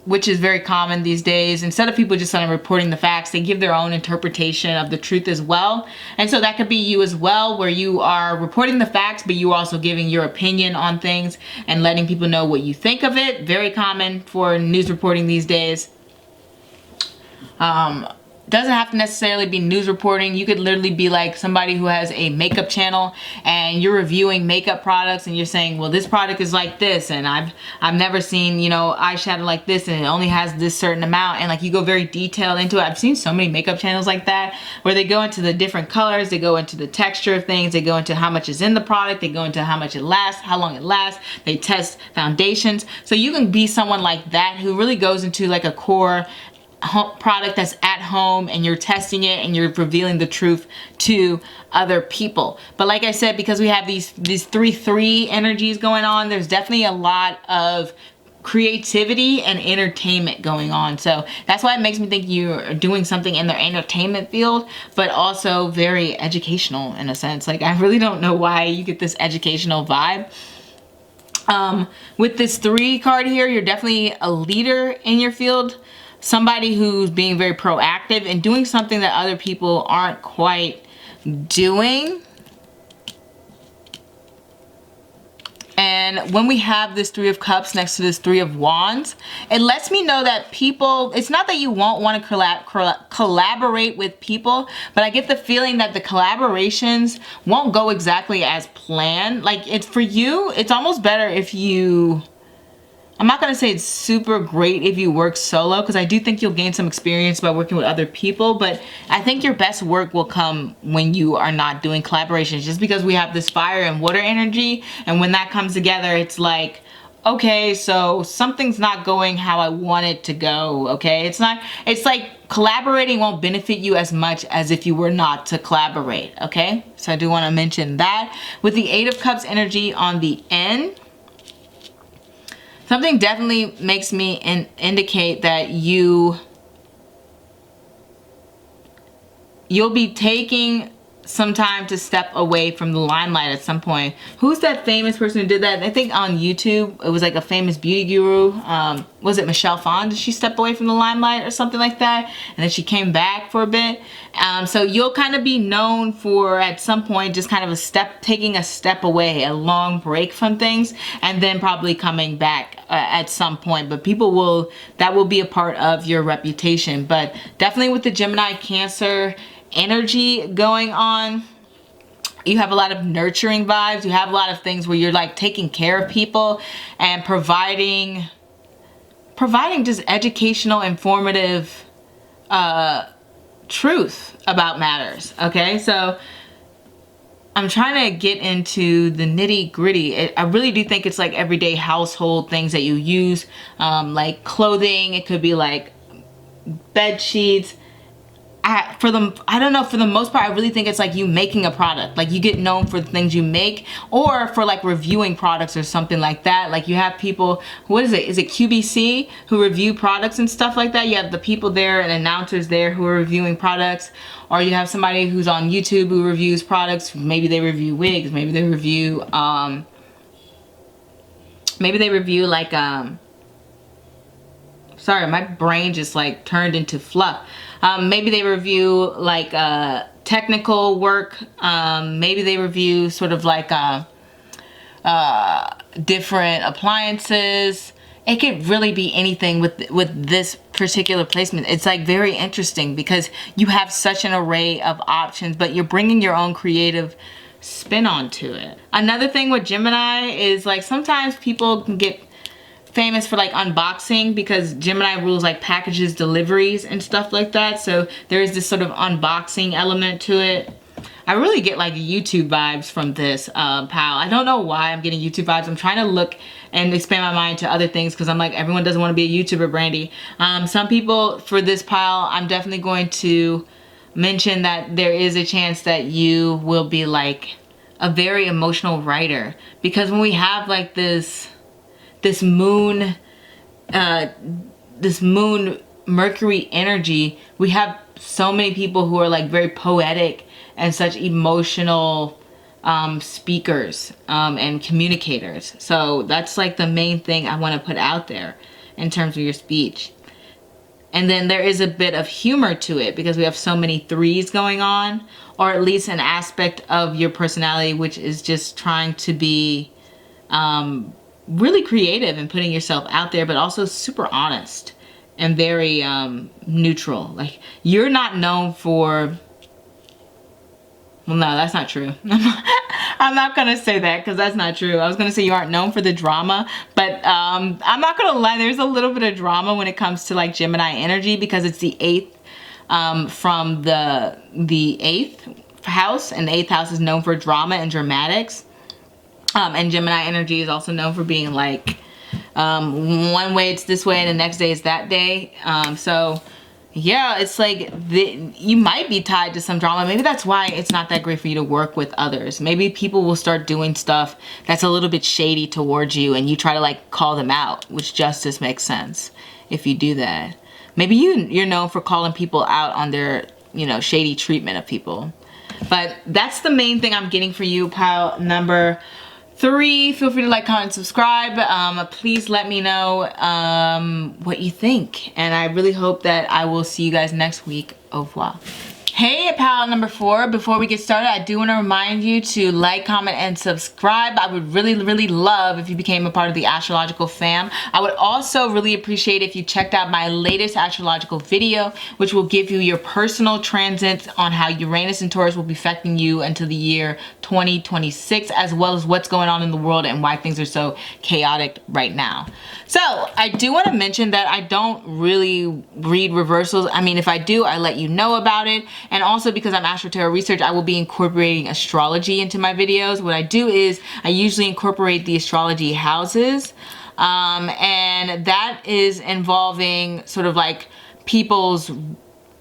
which is very common these days. Instead of people just kind of reporting the facts, they give their own interpretation of the truth as well. And so that could be you as well, where you are reporting the facts, but you are also giving your opinion on things and letting people know what you think of it. Very common for news reporting these days. Doesn't have to necessarily be news reporting. You could literally be like somebody who has a makeup channel and you're reviewing makeup products and you're saying, well, this product is like this, and I've never seen, you know, eyeshadow like this, and it only has this certain amount, and like you go very detailed into it. I've seen so many makeup channels like that where they go into the different colors, they go into the texture of things, they go into how much is in the product, they go into how much it lasts, how long it lasts, they test foundations. So you can be someone like that who really goes into like a core product that's at home, and you're testing it and you're revealing the truth to other people. But like I said, because we have these 3-3 energies going on, there's definitely a lot of creativity and entertainment going on. So that's why it makes me think you're doing something in the entertainment field, but also very educational in a sense. Like I really don't know why you get this educational vibe. With this 3 card here, you're definitely a leader in your field. Somebody who's being very proactive and doing something that other people aren't quite doing. And when we have this 3 of Cups next to this 3 of Wands, it lets me know that people, it's not that you won't want to collaborate with people, but I get the feeling that the collaborations won't go exactly as planned. Like it's for you, it's almost better if you, I'm not gonna say it's super great if you work solo, because I do think you'll gain some experience by working with other people, but I think your best work will come when you are not doing collaborations, just because we have this fire and water energy, and when that comes together, it's like, okay, so something's not going how I want it to go, okay? It's like collaborating won't benefit you as much as if you were not to collaborate, okay? So I do want to mention that. With the Eight of Cups energy on the end, something definitely makes me indicate that you'll be taking some time to step away from the limelight at some point. Who's that famous person who did that? I think on YouTube, it was like a famous beauty guru. Was it Michelle Phan? Did she step away from the limelight or something like that? And then she came back for a bit. So you'll kind of be known for, at some point, just kind of taking a step away, a long break from things, and then probably coming back at some point. But that will be a part of your reputation. But definitely with the Gemini Cancer energy going on, you have a lot of nurturing vibes. You have a lot of things where you're like taking care of people and providing just educational, informative truth about matters. Okay, so I'm trying to get into the nitty gritty. I really do think it's like everyday household things that you use, like clothing. It could be like bed sheets. For the most part, I really think it's like you making a product. Like you get known for the things you make, or for like reviewing products or something like that. Like you have people, what is it? Is it QVC who review products and stuff like that? You have the people there and announcers there who are reviewing products. Or you have somebody who's on YouTube who reviews products. Maybe they review wigs. Maybe they review, like, sorry, my brain just like turned into fluff. Maybe they review like technical work. Maybe they review sort of like different appliances. It could really be anything with this particular placement. It's like very interesting because you have such an array of options, but you're bringing your own creative spin onto it. Another thing with Gemini is like sometimes people can get famous for like unboxing, because Gemini rules like packages, deliveries and stuff like that. So there is this sort of unboxing element to it. I really get like YouTube vibes from this pal. I don't know why I'm getting YouTube vibes. I'm trying to look and expand my mind to other things, because I'm like, everyone doesn't want to be a YouTuber, Brandy. Some people, for this pile, I'm definitely going to mention that there is a chance that you will be like a very emotional writer, because when we have like this moon Mercury energy, we have so many people who are like very poetic and such emotional speakers and communicators. So that's like the main thing I want to put out there in terms of your speech. And then there is a bit of humor to it, because we have so many threes going on, or at least an aspect of your personality which is just trying to be really creative and putting yourself out there, but also super honest and very neutral. Like you're not known for, well, no, that's not true. I'm not gonna say that, because that's not true. I was gonna say you aren't known for the drama, but I'm not gonna lie, there's a little bit of drama when it comes to like Gemini energy, because it's the 8th from the 8th house, and the 8th house is known for drama and dramatics. And Gemini energy is also known for being like, one way it's this way and the next day is that day. So yeah, it's like you might be tied to some drama. Maybe that's why it's not that great for you to work with others. Maybe people will start doing stuff that's a little bit shady towards you, and you try to like call them out, which justice makes sense if you do that. Maybe you're known for calling people out on their, shady treatment of people. But that's the main thing I'm getting for you, pile number 3. Feel free to like, comment, subscribe. Please let me know what you think. And I really hope that I will see you guys next week. Au revoir. Hey, pal number 4. Before we get started, I do want to remind you to like, comment, and subscribe. I would really love if you became a part of the astrological fam. I would also really appreciate if you checked out my latest astrological video, which will give you your personal transits on how Uranus and Taurus will be affecting you until the year 2026, as well as what's going on in the world and why things are so chaotic right now. So I do want to mention that I don't really read reversals. I mean, if I do, I let you know about it. And also, because I'm Astro-Tarot Research, I will be incorporating astrology into my videos. What I do is I usually incorporate the astrology houses, and that is involving sort of like people's,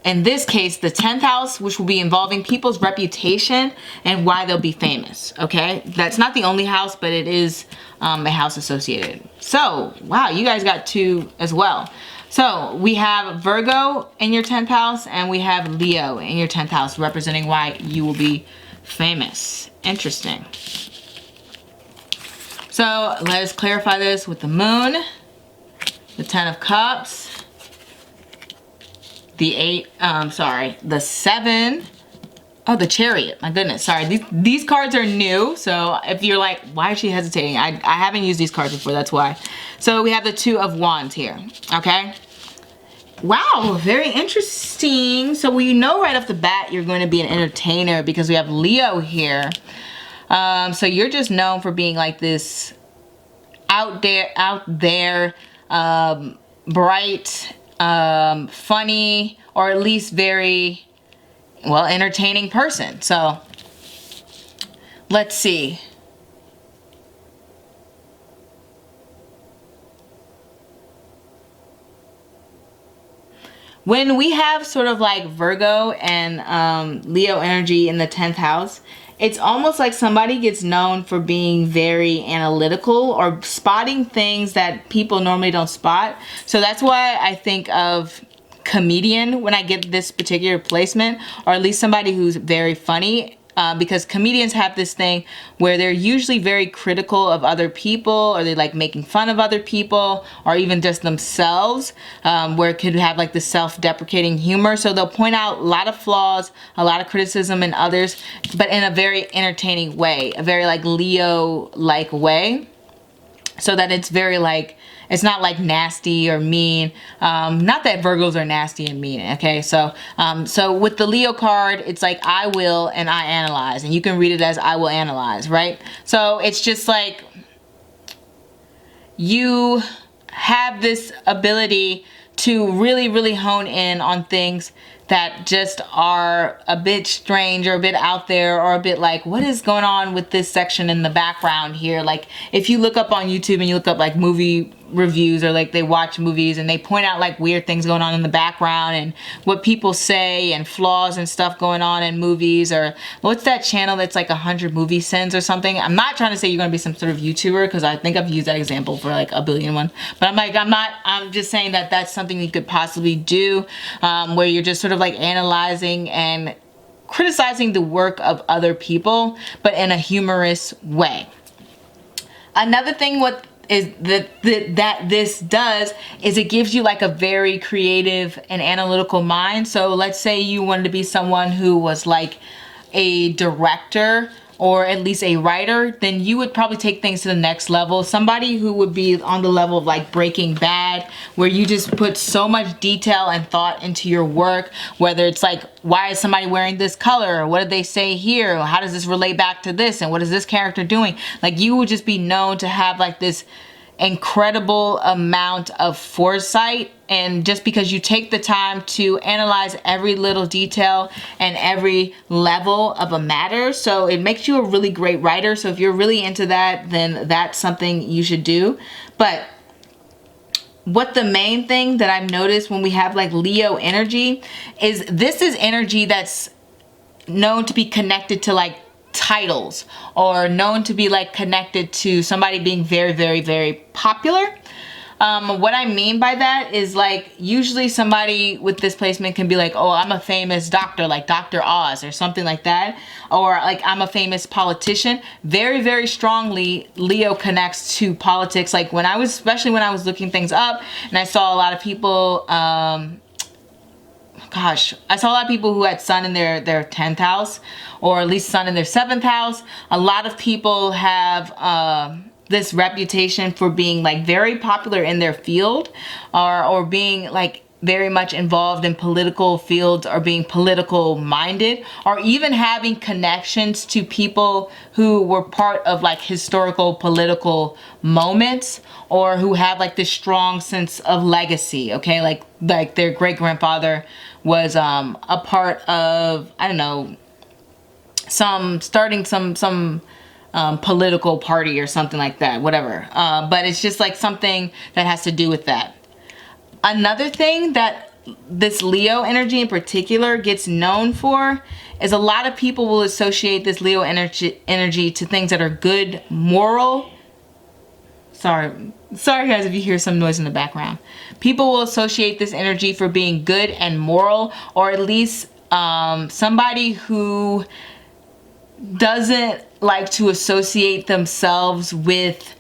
in this case, the 10th house, which will be involving people's reputation and why they'll be famous, okay? That's not the only house, but it is a house associated. So, wow, you guys got 2 as well. So, we have Virgo in your 10th house, and we have Leo in your 10th house, representing why you will be famous. Interesting. So, let us clarify this with the Moon, the 10 of Cups, the the 7. Oh, the Chariot. My goodness. Sorry. These cards are new. So if you're like, why is she hesitating? I haven't used these cards before. That's why. So we have the 2 of Wands here. Okay. Wow. Very interesting. So we know right off the bat you're going to be an entertainer because we have Leo here. So you're just known for being like this out there, bright, funny, or at least very, well, entertaining person. So let's see. When we have sort of like Virgo and Leo energy in the 10th house, it's almost like somebody gets known for being very analytical or spotting things that people normally don't spot. So that's why I think of comedian when I get this particular placement, or at least somebody who's very funny, because comedians have this thing where they're usually very critical of other people, or they like making fun of other people, or even just themselves, where it could have like the self-deprecating humor. So they'll point out a lot of flaws, a lot of criticism in others, but in a very entertaining way, a very like Leo-like way, so that it's very like, it's not like nasty or mean. Not that Virgos are nasty and mean, okay? So so with the Leo card, it's like I will and I analyze. And you can read it as I will analyze, right? So it's just like you have this ability to really hone in on things that just are a bit strange or a bit out there, or a bit like, what is going on with this section in the background here? Like if you look up on YouTube and you look up like movie reviews, or like they watch movies and they point out like weird things going on in the background and what people say and flaws and stuff going on in movies, or what's that channel that's like 100 movie sins or something? I'm not trying to say you're gonna be some sort of YouTuber, because I think I've used that example for like a billion one, but I'm just saying that that's something you could possibly do, where you're just sort of like analyzing and criticizing the work of other people, but in a humorous way. Another thing that this does is it gives you like a very creative and analytical mind. So let's say you wanted to be someone who was like a director, or at least a writer, then you would probably take things to the next level. Somebody who would be on the level of like Breaking Bad, where you just put so much detail and thought into your work, whether it's like, why is somebody wearing this color? What did they say here? How does this relate back to this? And what is this character doing? Like you would just be known to have like this incredible amount of foresight, and just because you take the time to analyze every little detail and every level of a matter, so it makes you a really great writer. So if you're really into that, then that's something you should do. But what the main thing that I've noticed when we have like Leo energy is this is energy that's known to be connected to like titles, or known to be like connected to somebody being very popular. What I mean by that is like usually somebody with this placement can be like, oh, I'm a famous doctor, like Dr. Oz or something like that, or like I'm a famous politician. Very strongly Leo connects to politics. Like especially when I was looking things up and I saw a lot of people gosh, I saw a lot of people who had sun in their 10th house, or at least sun in their 7th house. A lot of people have this reputation for being like very popular in their field, or being like very much involved in political fields, or being political minded, or even having connections to people who were part of like historical political moments, or who have like this strong sense of legacy. Okay, like their great grandfather was a part of, I don't know, starting some political party or something like that, whatever. But it's just like something that has to do with that. Another thing that this Leo energy in particular gets known for is a lot of people will associate this Leo energy to things that are good, moral. Sorry guys if you hear some noise in the background. People will associate this energy for being good and moral, or at least somebody who doesn't like to associate themselves with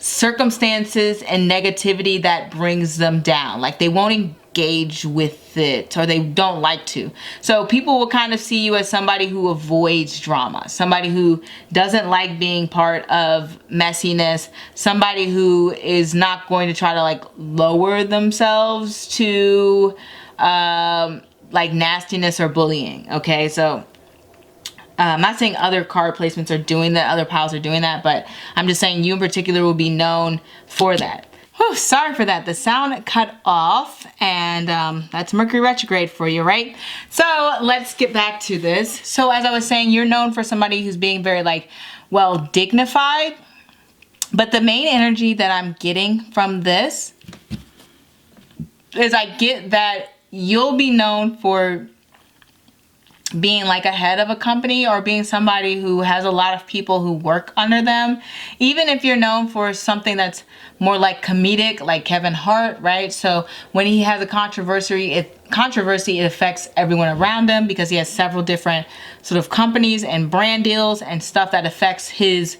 circumstances and negativity that brings them down. Like they won't engage with it, or they don't like to. So people will kind of see you as somebody who avoids drama, somebody who doesn't like being part of messiness, somebody who is not going to try to like lower themselves to like nastiness or bullying. Okay, so I'm not saying other card placements are doing that, other piles are doing that, but I'm just saying you in particular will be known for that. Whew, sorry for that. The sound cut off, and that's Mercury retrograde for you, right? So let's get back to this. So as I was saying, you're known for somebody who's being very like, well, dignified. But the main energy that I'm getting from this is I get that you'll be known for being like a head of a company, or being somebody who has a lot of people who work under them. Even if you're known for something that's more like comedic, like Kevin Hart, right? So when he has a controversy, it affects everyone around him, because he has several different sort of companies and brand deals and stuff that affects his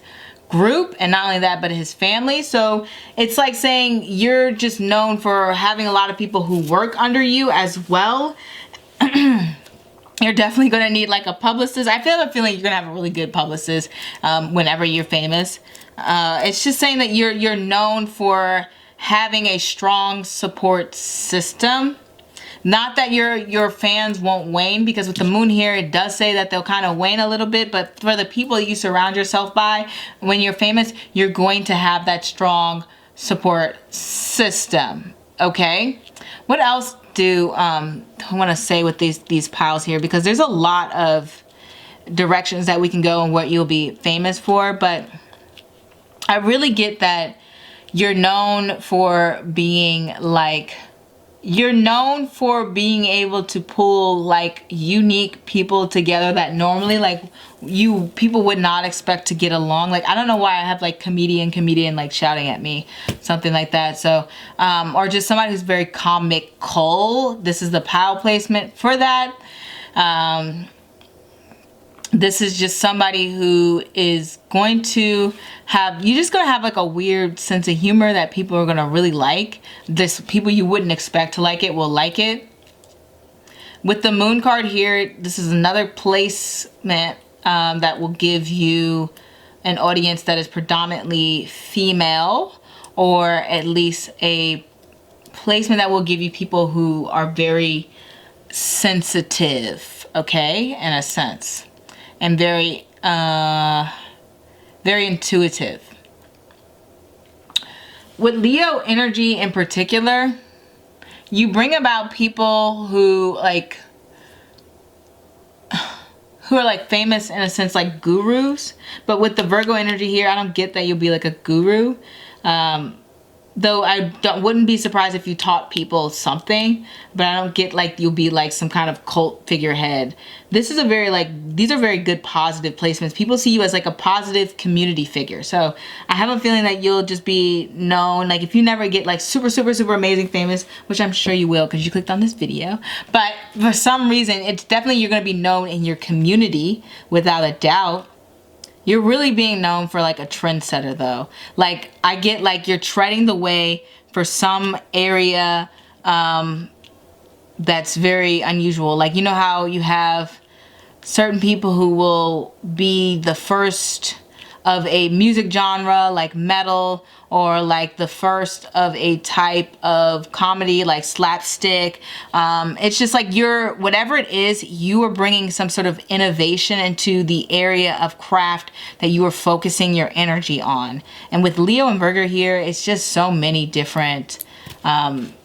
group, and not only that, but his family. So it's like saying you're just known for having a lot of people who work under you as well. You're definitely going to need like a publicist. I feel a feeling you're going to have a really good publicist whenever you're famous. It's just saying that you're known for having a strong support system. Not that your fans won't wane, because with the moon here, it does say that they'll kind of wane a little bit. But for the people you surround yourself by, when you're famous, you're going to have that strong support system. Okay? What else do I want to say with these piles here, because there's a lot of directions that we can go and what you'll be famous for, but I really get that you're known for being like, you're known for being able to pull like unique people together that normally like people would not expect to get along. Like I don't know why I have like comedian like shouting at me, something like that. So or just somebody who's very comical. This is the pile placement for that. This is just somebody who is going to have, you're just going to have like a weird sense of humor that people are going to really like. This people you wouldn't expect to like it will like it. With the moon card here, this is another placement that will give you an audience that is predominantly female, or at least a placement that will give you people who are very sensitive, okay, in a sense. And very, very intuitive. With Leo energy in particular, you bring about people who are like famous in a sense, like gurus. But with the Virgo energy here, I don't get that you'll be like a guru. Though I wouldn't be surprised if you taught people something, but I don't get like you'll be like some kind of cult figurehead. This is a very these are very good positive placements. People see you as like a positive community figure. So I have a feeling that you'll just be known, like if you never get like super amazing famous, which I'm sure you will because you clicked on this video, but for some reason, it's definitely you're going to be known in your community without a doubt. You're really being known for like a trendsetter though. Like I get like you're treading the way for some area that's very unusual. Like, you know how you have certain people who will be the first of a music genre like metal, or like the first of a type of comedy like slapstick. It's just like you're, whatever it is, you are bringing some sort of innovation into the area of craft that you are focusing your energy on. And with Leo and Virgo here, it's just so many different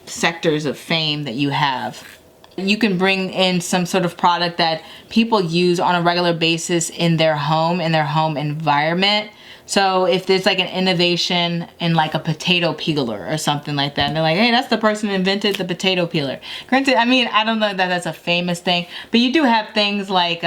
sectors of fame that you have. You can bring in some sort of product that people use on a regular basis in their home environment. So if there's like an innovation in like a potato peeler or something like that, and they're like, hey, that's the person who invented the potato peeler. Granted, I mean, I don't know that that's a famous thing, but you do have things like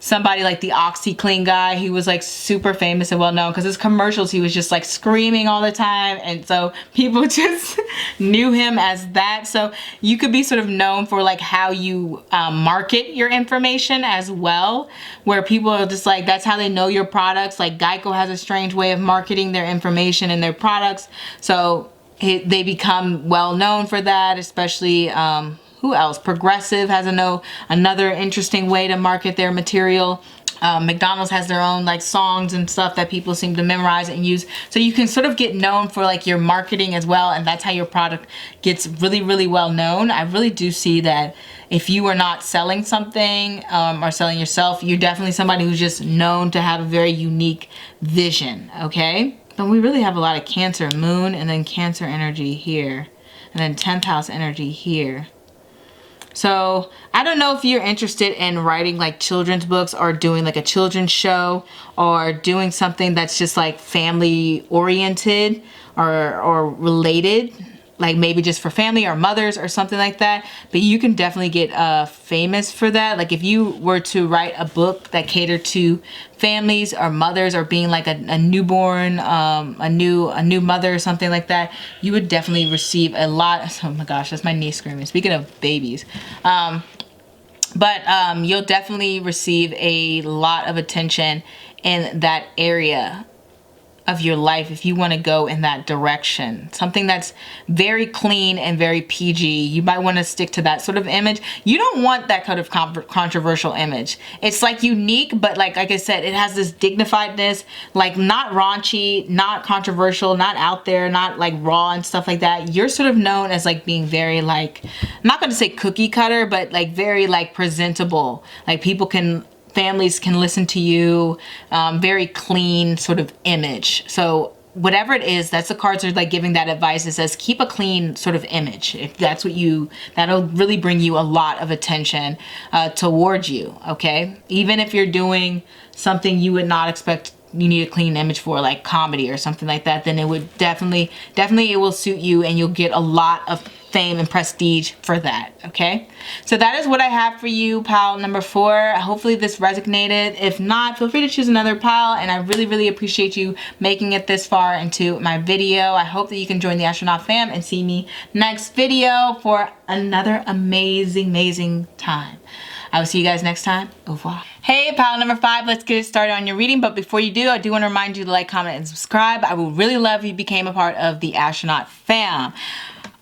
somebody like the OxyClean guy. He was like super famous and well known because his commercials, he was just like screaming all the time. And so people just knew him as that. So you could be sort of known for like how you market your information as well, where people are just like, that's how they know your products. Like Geico has a strange way of marketing their information and their products. So they become well known for that, especially who else? Progressive has another interesting way to market their material. McDonald's has their own like songs and stuff that people seem to memorize and use. So you can sort of get known for like your marketing as well, and that's how your product gets really, really well known. I really do see that if you are not selling something or selling yourself, you're definitely somebody who's just known to have a very unique vision, okay? But we really have a lot of Cancer moon, and then Cancer energy here, and then 10th house energy here. So I don't know if you're interested in writing like children's books or doing like a children's show or doing something that's just like family oriented or related, like maybe just for family or mothers or something like that. But you can definitely get famous for that. Like if you were to write a book that catered to families or mothers, or being like a newborn, a new mother or something like that, you would definitely receive a lot. Oh my gosh, that's my niece screaming. Speaking of babies. You'll definitely receive a lot of attention in that area of your life if you want to go in that direction. Something that's very clean and very PG. You might want to stick to that sort of image. You don't want that kind of controversial image. It's like unique, but like I said, it has this dignifiedness, like not raunchy, not controversial, not out there, not like raw and stuff like that. You're sort of known as like being very like, I'm not going to say cookie cutter, but like very like presentable. Like families can listen to you, very clean sort of image. So whatever it is, that's the cards are like giving that advice. It says keep a clean sort of image. If that's what that'll really bring you a lot of attention towards you, okay? Even if you're doing something you would not expect you need a clean image for, like comedy or something like that, then it would definitely it will suit you, and you'll get a lot of fame and prestige for that, okay? So that is what I have for you, pile number 4. Hopefully this resonated. If not, feel free to choose another pile, and I really, really appreciate you making it this far into my video. I hope that you can join the Astronaut fam and see me next video for another amazing time. I will see you guys next time. Au revoir. Hey, pile number 5, let's get started on your reading. But before you do, I do want to remind you to like, comment, and subscribe. I would really love if you became a part of the Astronaut fam.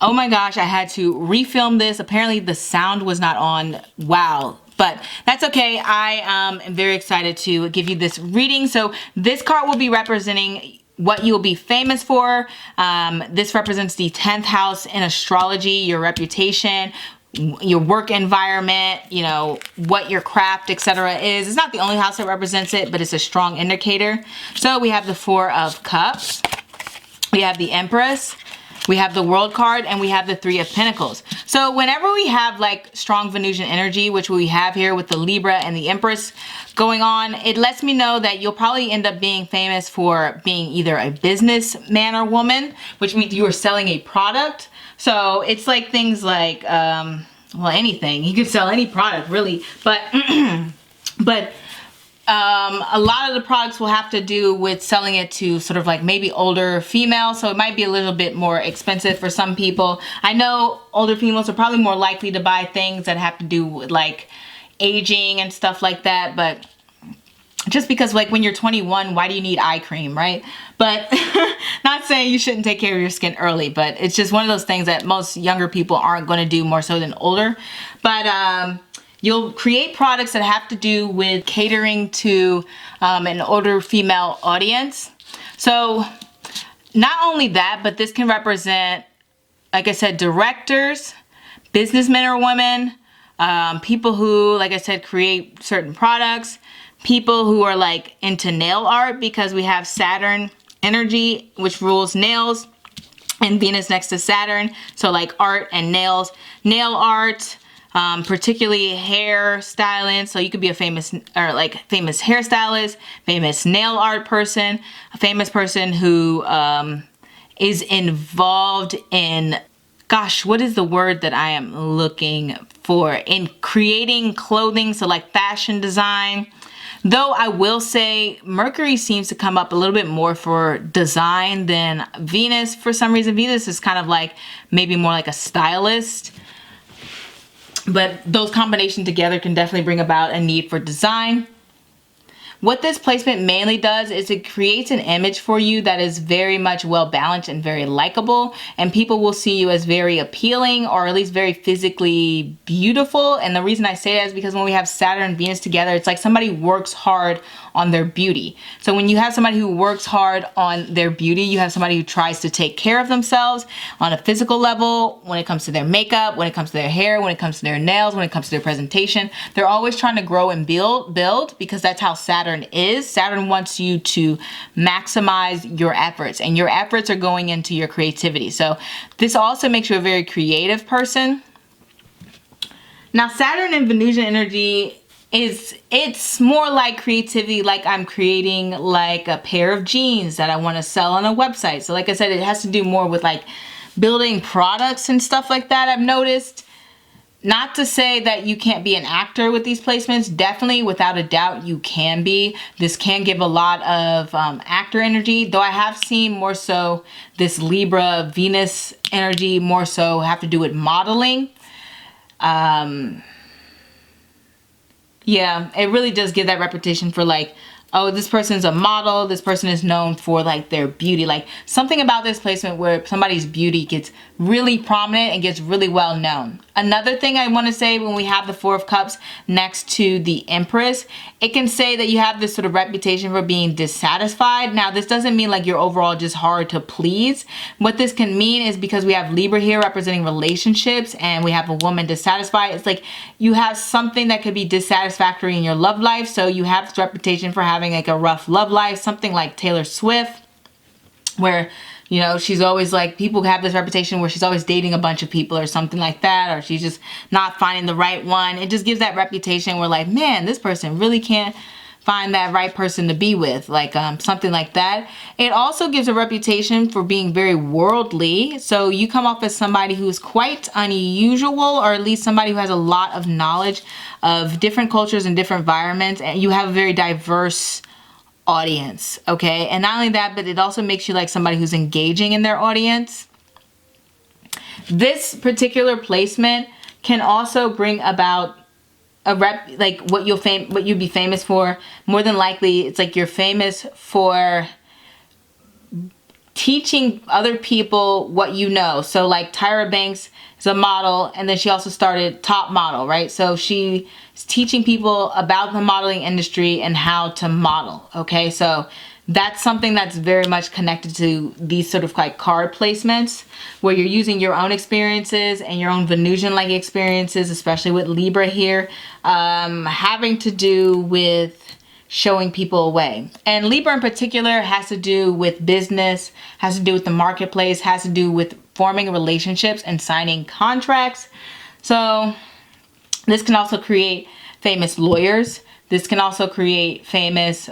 Oh my gosh, I had to refilm this. Apparently the sound was not on. Wow. But that's okay. I am very excited to give you this reading. So this card will be representing what you will be famous for. This represents the 10th house in astrology, your reputation, your work environment, you know, what your craft, etc. is. It's not the only house that represents it, but it's a strong indicator. So we have the 4 of Cups. We have the Empress. We have the World card, and we have the 3 of Pentacles. So whenever we have like strong Venusian energy, which we have here with the Libra and the Empress going on, it lets me know that you'll probably end up being famous for being either a businessman or woman, which means you are selling a product. So it's like things like, well, anything. You could sell any product really, but, a lot of the products will have to do with selling it to sort of like maybe older females, so it might be a little bit more expensive for some people. I know older females are probably more likely to buy things that have to do with like aging and stuff like that, but just because like when you're 21, why do you need eye cream, right? But not saying you shouldn't take care of your skin early, but it's just one of those things that most younger people aren't going to do more so than older. But you'll create products that have to do with catering to an older female audience. So not only that, but this can represent, like I said, directors, businessmen or women, people who, like I said, create certain products, people who are like into nail art, because we have Saturn energy, which rules nails, and Venus next to Saturn. So like art and nails, nail art, particularly hair styling. So you could be a famous hairstylist, famous nail art person, a famous person who is involved in, gosh, what is the word that I am looking for? In creating clothing, so like fashion design. Though I will say Mercury seems to come up a little bit more for design than Venus. For some reason, Venus is kind of like maybe more like a stylist. But those combinations together can definitely bring about a need for design. What this placement mainly does is it creates an image for you that is very much well balanced and very likable, and people will see you as very appealing, or at least very physically beautiful. And the reason I say that is because when we have Saturn and Venus together, it's like somebody works hard on their beauty. So when you have somebody who works hard on their beauty, you have somebody who tries to take care of themselves on a physical level, when it comes to their makeup, when it comes to their hair, when it comes to their nails, when it comes to their presentation. They're always trying to grow and build because that's how Saturn is. Saturn wants you to maximize your efforts, and your efforts are going into your creativity. So this also makes you a very creative person. Now Saturn and Venusian energy it's more like creativity, like I'm creating like a pair of jeans that I want to sell on a website. So like I said, it has to do more with like building products and stuff like that, I've noticed. Not to say that you can't be an actor with these placements. Definitely, without a doubt, you can be. This can give a lot of actor energy, though I have seen more so this Libra Venus energy more so have to do with modeling. Yeah, it really does give that reputation for like, oh, this person's a model, this person is known for like their beauty. Like something about this placement where somebody's beauty gets really prominent and gets really well known. Another thing I want to say, when we have the Four of Cups next to the Empress, it can say that you have this sort of reputation for being dissatisfied. Now, this doesn't mean like you're overall just hard to please. What this can mean is, because we have Libra here representing relationships and we have a woman dissatisfied, it's like you have something that could be dissatisfactory in your love life. So you have this reputation for having like a rough love life, something like Taylor Swift, where, you know, she's always like, people have this reputation where she's always dating a bunch of people or something like that, or she's just not finding the right one. It just gives that reputation where like, man, this person really can't find that right person to be with, like something like that. It also gives a reputation for being very worldly. So you come off as somebody who's quite unusual, or at least somebody who has a lot of knowledge of different cultures and different environments, and you have a very diverse audience, okay? And not only that, but it also makes you like somebody who's engaging in their audience. This particular placement can also bring about a like what you'd be famous for. More than likely, it's like you're famous for teaching other people what you know. So like Tyra Banks is a model, and then she also started Top Model, right? So she's teaching people about the modeling industry and how to model, okay? So that's something that's very much connected to these sort of like card placements, where you're using your own experiences and your own Venusian-like experiences, especially with Libra here, having to do with showing people a way. And Libra in particular has to do with business, has to do with the marketplace, has to do with forming relationships and signing contracts. So this can also create famous lawyers. This can also create famous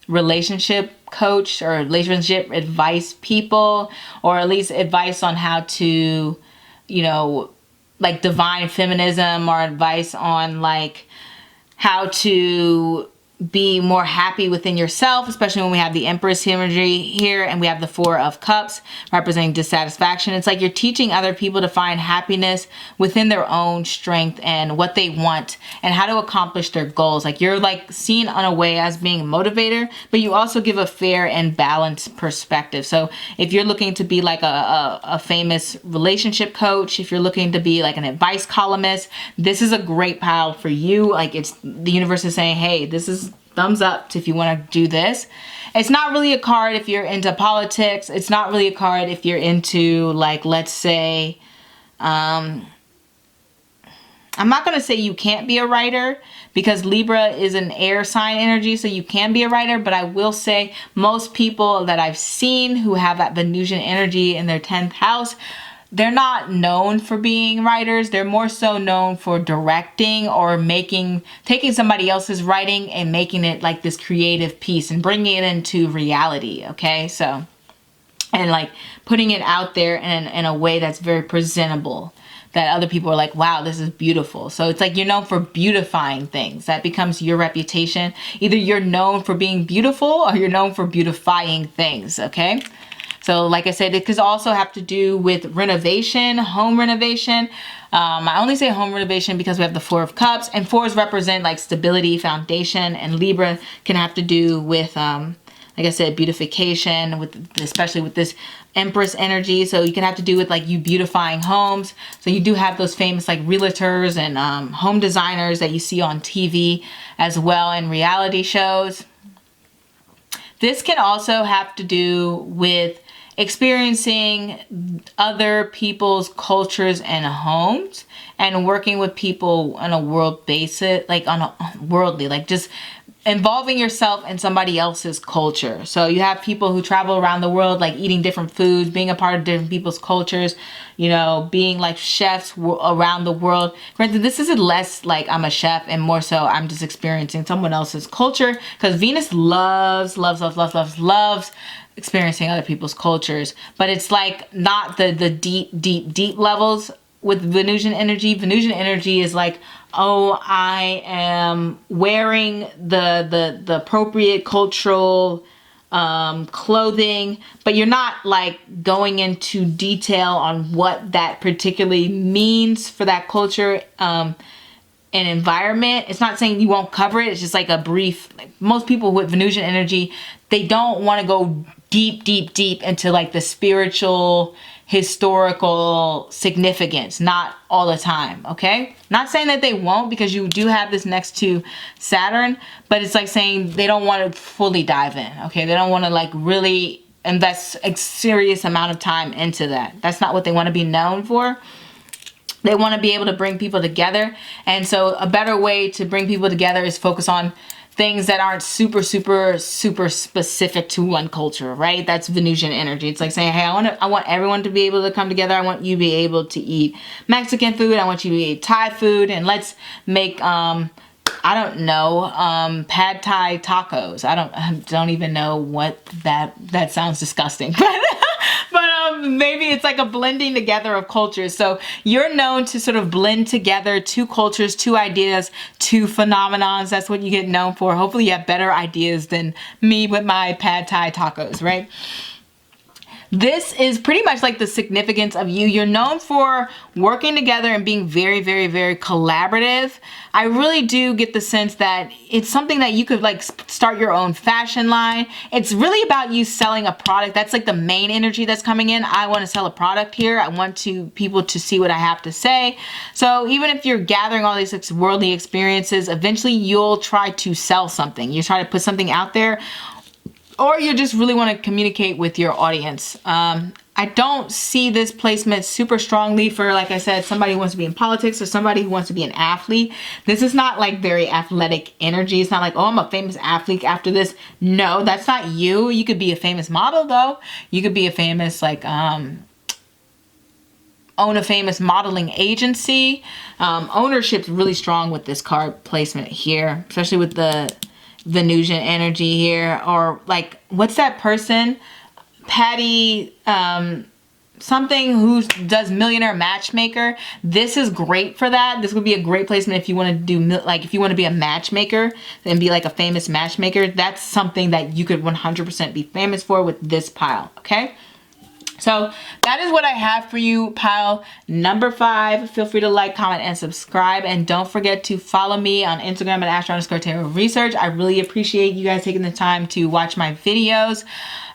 relationship coach or relationship advice people, or at least advice on how to, you know, like divine feminism, or advice on like how to be more happy within yourself, especially when we have the Empress energy here and we have the Four of Cups representing dissatisfaction. It's like you're teaching other people to find happiness within their own strength and what they want and how to accomplish their goals. Like you're like seen in a way as being a motivator, but you also give a fair and balanced perspective. So if you're looking to be like a famous relationship coach, if you're looking to be like an advice columnist, this is a great pile for you. Like it's the universe is saying, hey, this is thumbs up if you want to do this. It's not really a card if you're into politics. It's not really a card if you're into, like, let's say, I'm not going to say you can't be a writer because Libra is an air sign energy, so you can be a writer, but I will say most people that I've seen who have that Venusian energy in their 10th house, they're not known for being writers. They're more so known for directing or taking somebody else's writing and making it like this creative piece and bringing it into reality, okay? So, and like putting it out there in a way that's very presentable, that other people are like, wow, this is beautiful. So it's like you're known for beautifying things. That becomes your reputation. Either you're known for being beautiful or you're known for beautifying things, okay? So like I said, it could also have to do with renovation, home renovation. I only say home renovation because we have the Four of Cups, and fours represent like stability, foundation, and Libra can have to do with, like I said, beautification, especially with this Empress energy. So you can have to do with like you beautifying homes. So you do have those famous like realtors and home designers that you see on TV as well in reality shows. This can also have to do with experiencing other people's cultures and homes and working with people on a world basis, like on a worldly, like just involving yourself in somebody else's culture. So you have people who travel around the world, like eating different foods, being a part of different people's cultures, you know, being like chefs around the world. Granted, this is less like I'm a chef and more so I'm just experiencing someone else's culture, because Venus loves experiencing other people's cultures. But it's like not the deep levels with Venusian energy. Venusian energy is like, oh, I am wearing the appropriate cultural clothing, but you're not like going into detail on what that particularly means for that culture and environment. It's not saying you won't cover it. It's just like a brief, like most people with Venusian energy, they don't want to go deep into like the spiritual, historical significance. Not all the time, okay? Not saying that they won't, because you do have this next to Saturn, but it's like saying they don't want to fully dive in, okay? They don't want to like really invest a serious amount of time into that. That's not what they want to be known for. They want to be able to bring people together. And so a better way to bring people together is focus on things that aren't super specific to one culture, right? That's Venusian energy. It's like saying, hey, I want everyone to be able to come together. I want you to be able to eat Mexican food. I want you to eat Thai food. And let's make, I don't know, pad Thai tacos. I don't even know what that sounds disgusting. But maybe it's like a blending together of cultures. So you're known to sort of blend together two cultures, two ideas, two phenomenons. That's what you get known for. Hopefully you have better ideas than me with my pad Thai tacos, right? This is pretty much like the significance of you. You're known for working together and being very collaborative. I really do get the sense that it's something that you could like start your own fashion line. It's really about you selling a product. That's like the main energy that's coming in. I want to sell a product here. I want people to see what I have to say. So even if you're gathering all these worldly experiences, eventually you'll try to sell something. You try to put something out there, or you just really want to communicate with your audience. I don't see this placement super strongly for, like I said, somebody who wants to be in politics or somebody who wants to be an athlete. This is not like very athletic energy. It's not like, oh, I'm a famous athlete after this. No, that's not you. You could be a famous model though. You could be a famous like, own a famous modeling agency. Ownership's really strong with this card placement here, especially with the Venusian energy here. Or like, what's that person? Patty something who does millionaire matchmaker, this is great for that. This would be a great placement if you want to do, like, if you want to be a matchmaker and be like a famous matchmaker. That's something that you could 100% be famous for with this pile, okay? So that is what I have for you, pile number 5. Feel free to like, comment, and subscribe. And don't forget to follow me on Instagram at Astro_Tarot Research. I really appreciate you guys taking the time to watch my videos.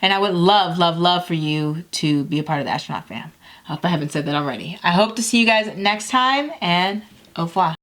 And I would love, love, love for you to be a part of the Astronaut fam. I hope I haven't said that already. I hope to see you guys next time, and au revoir.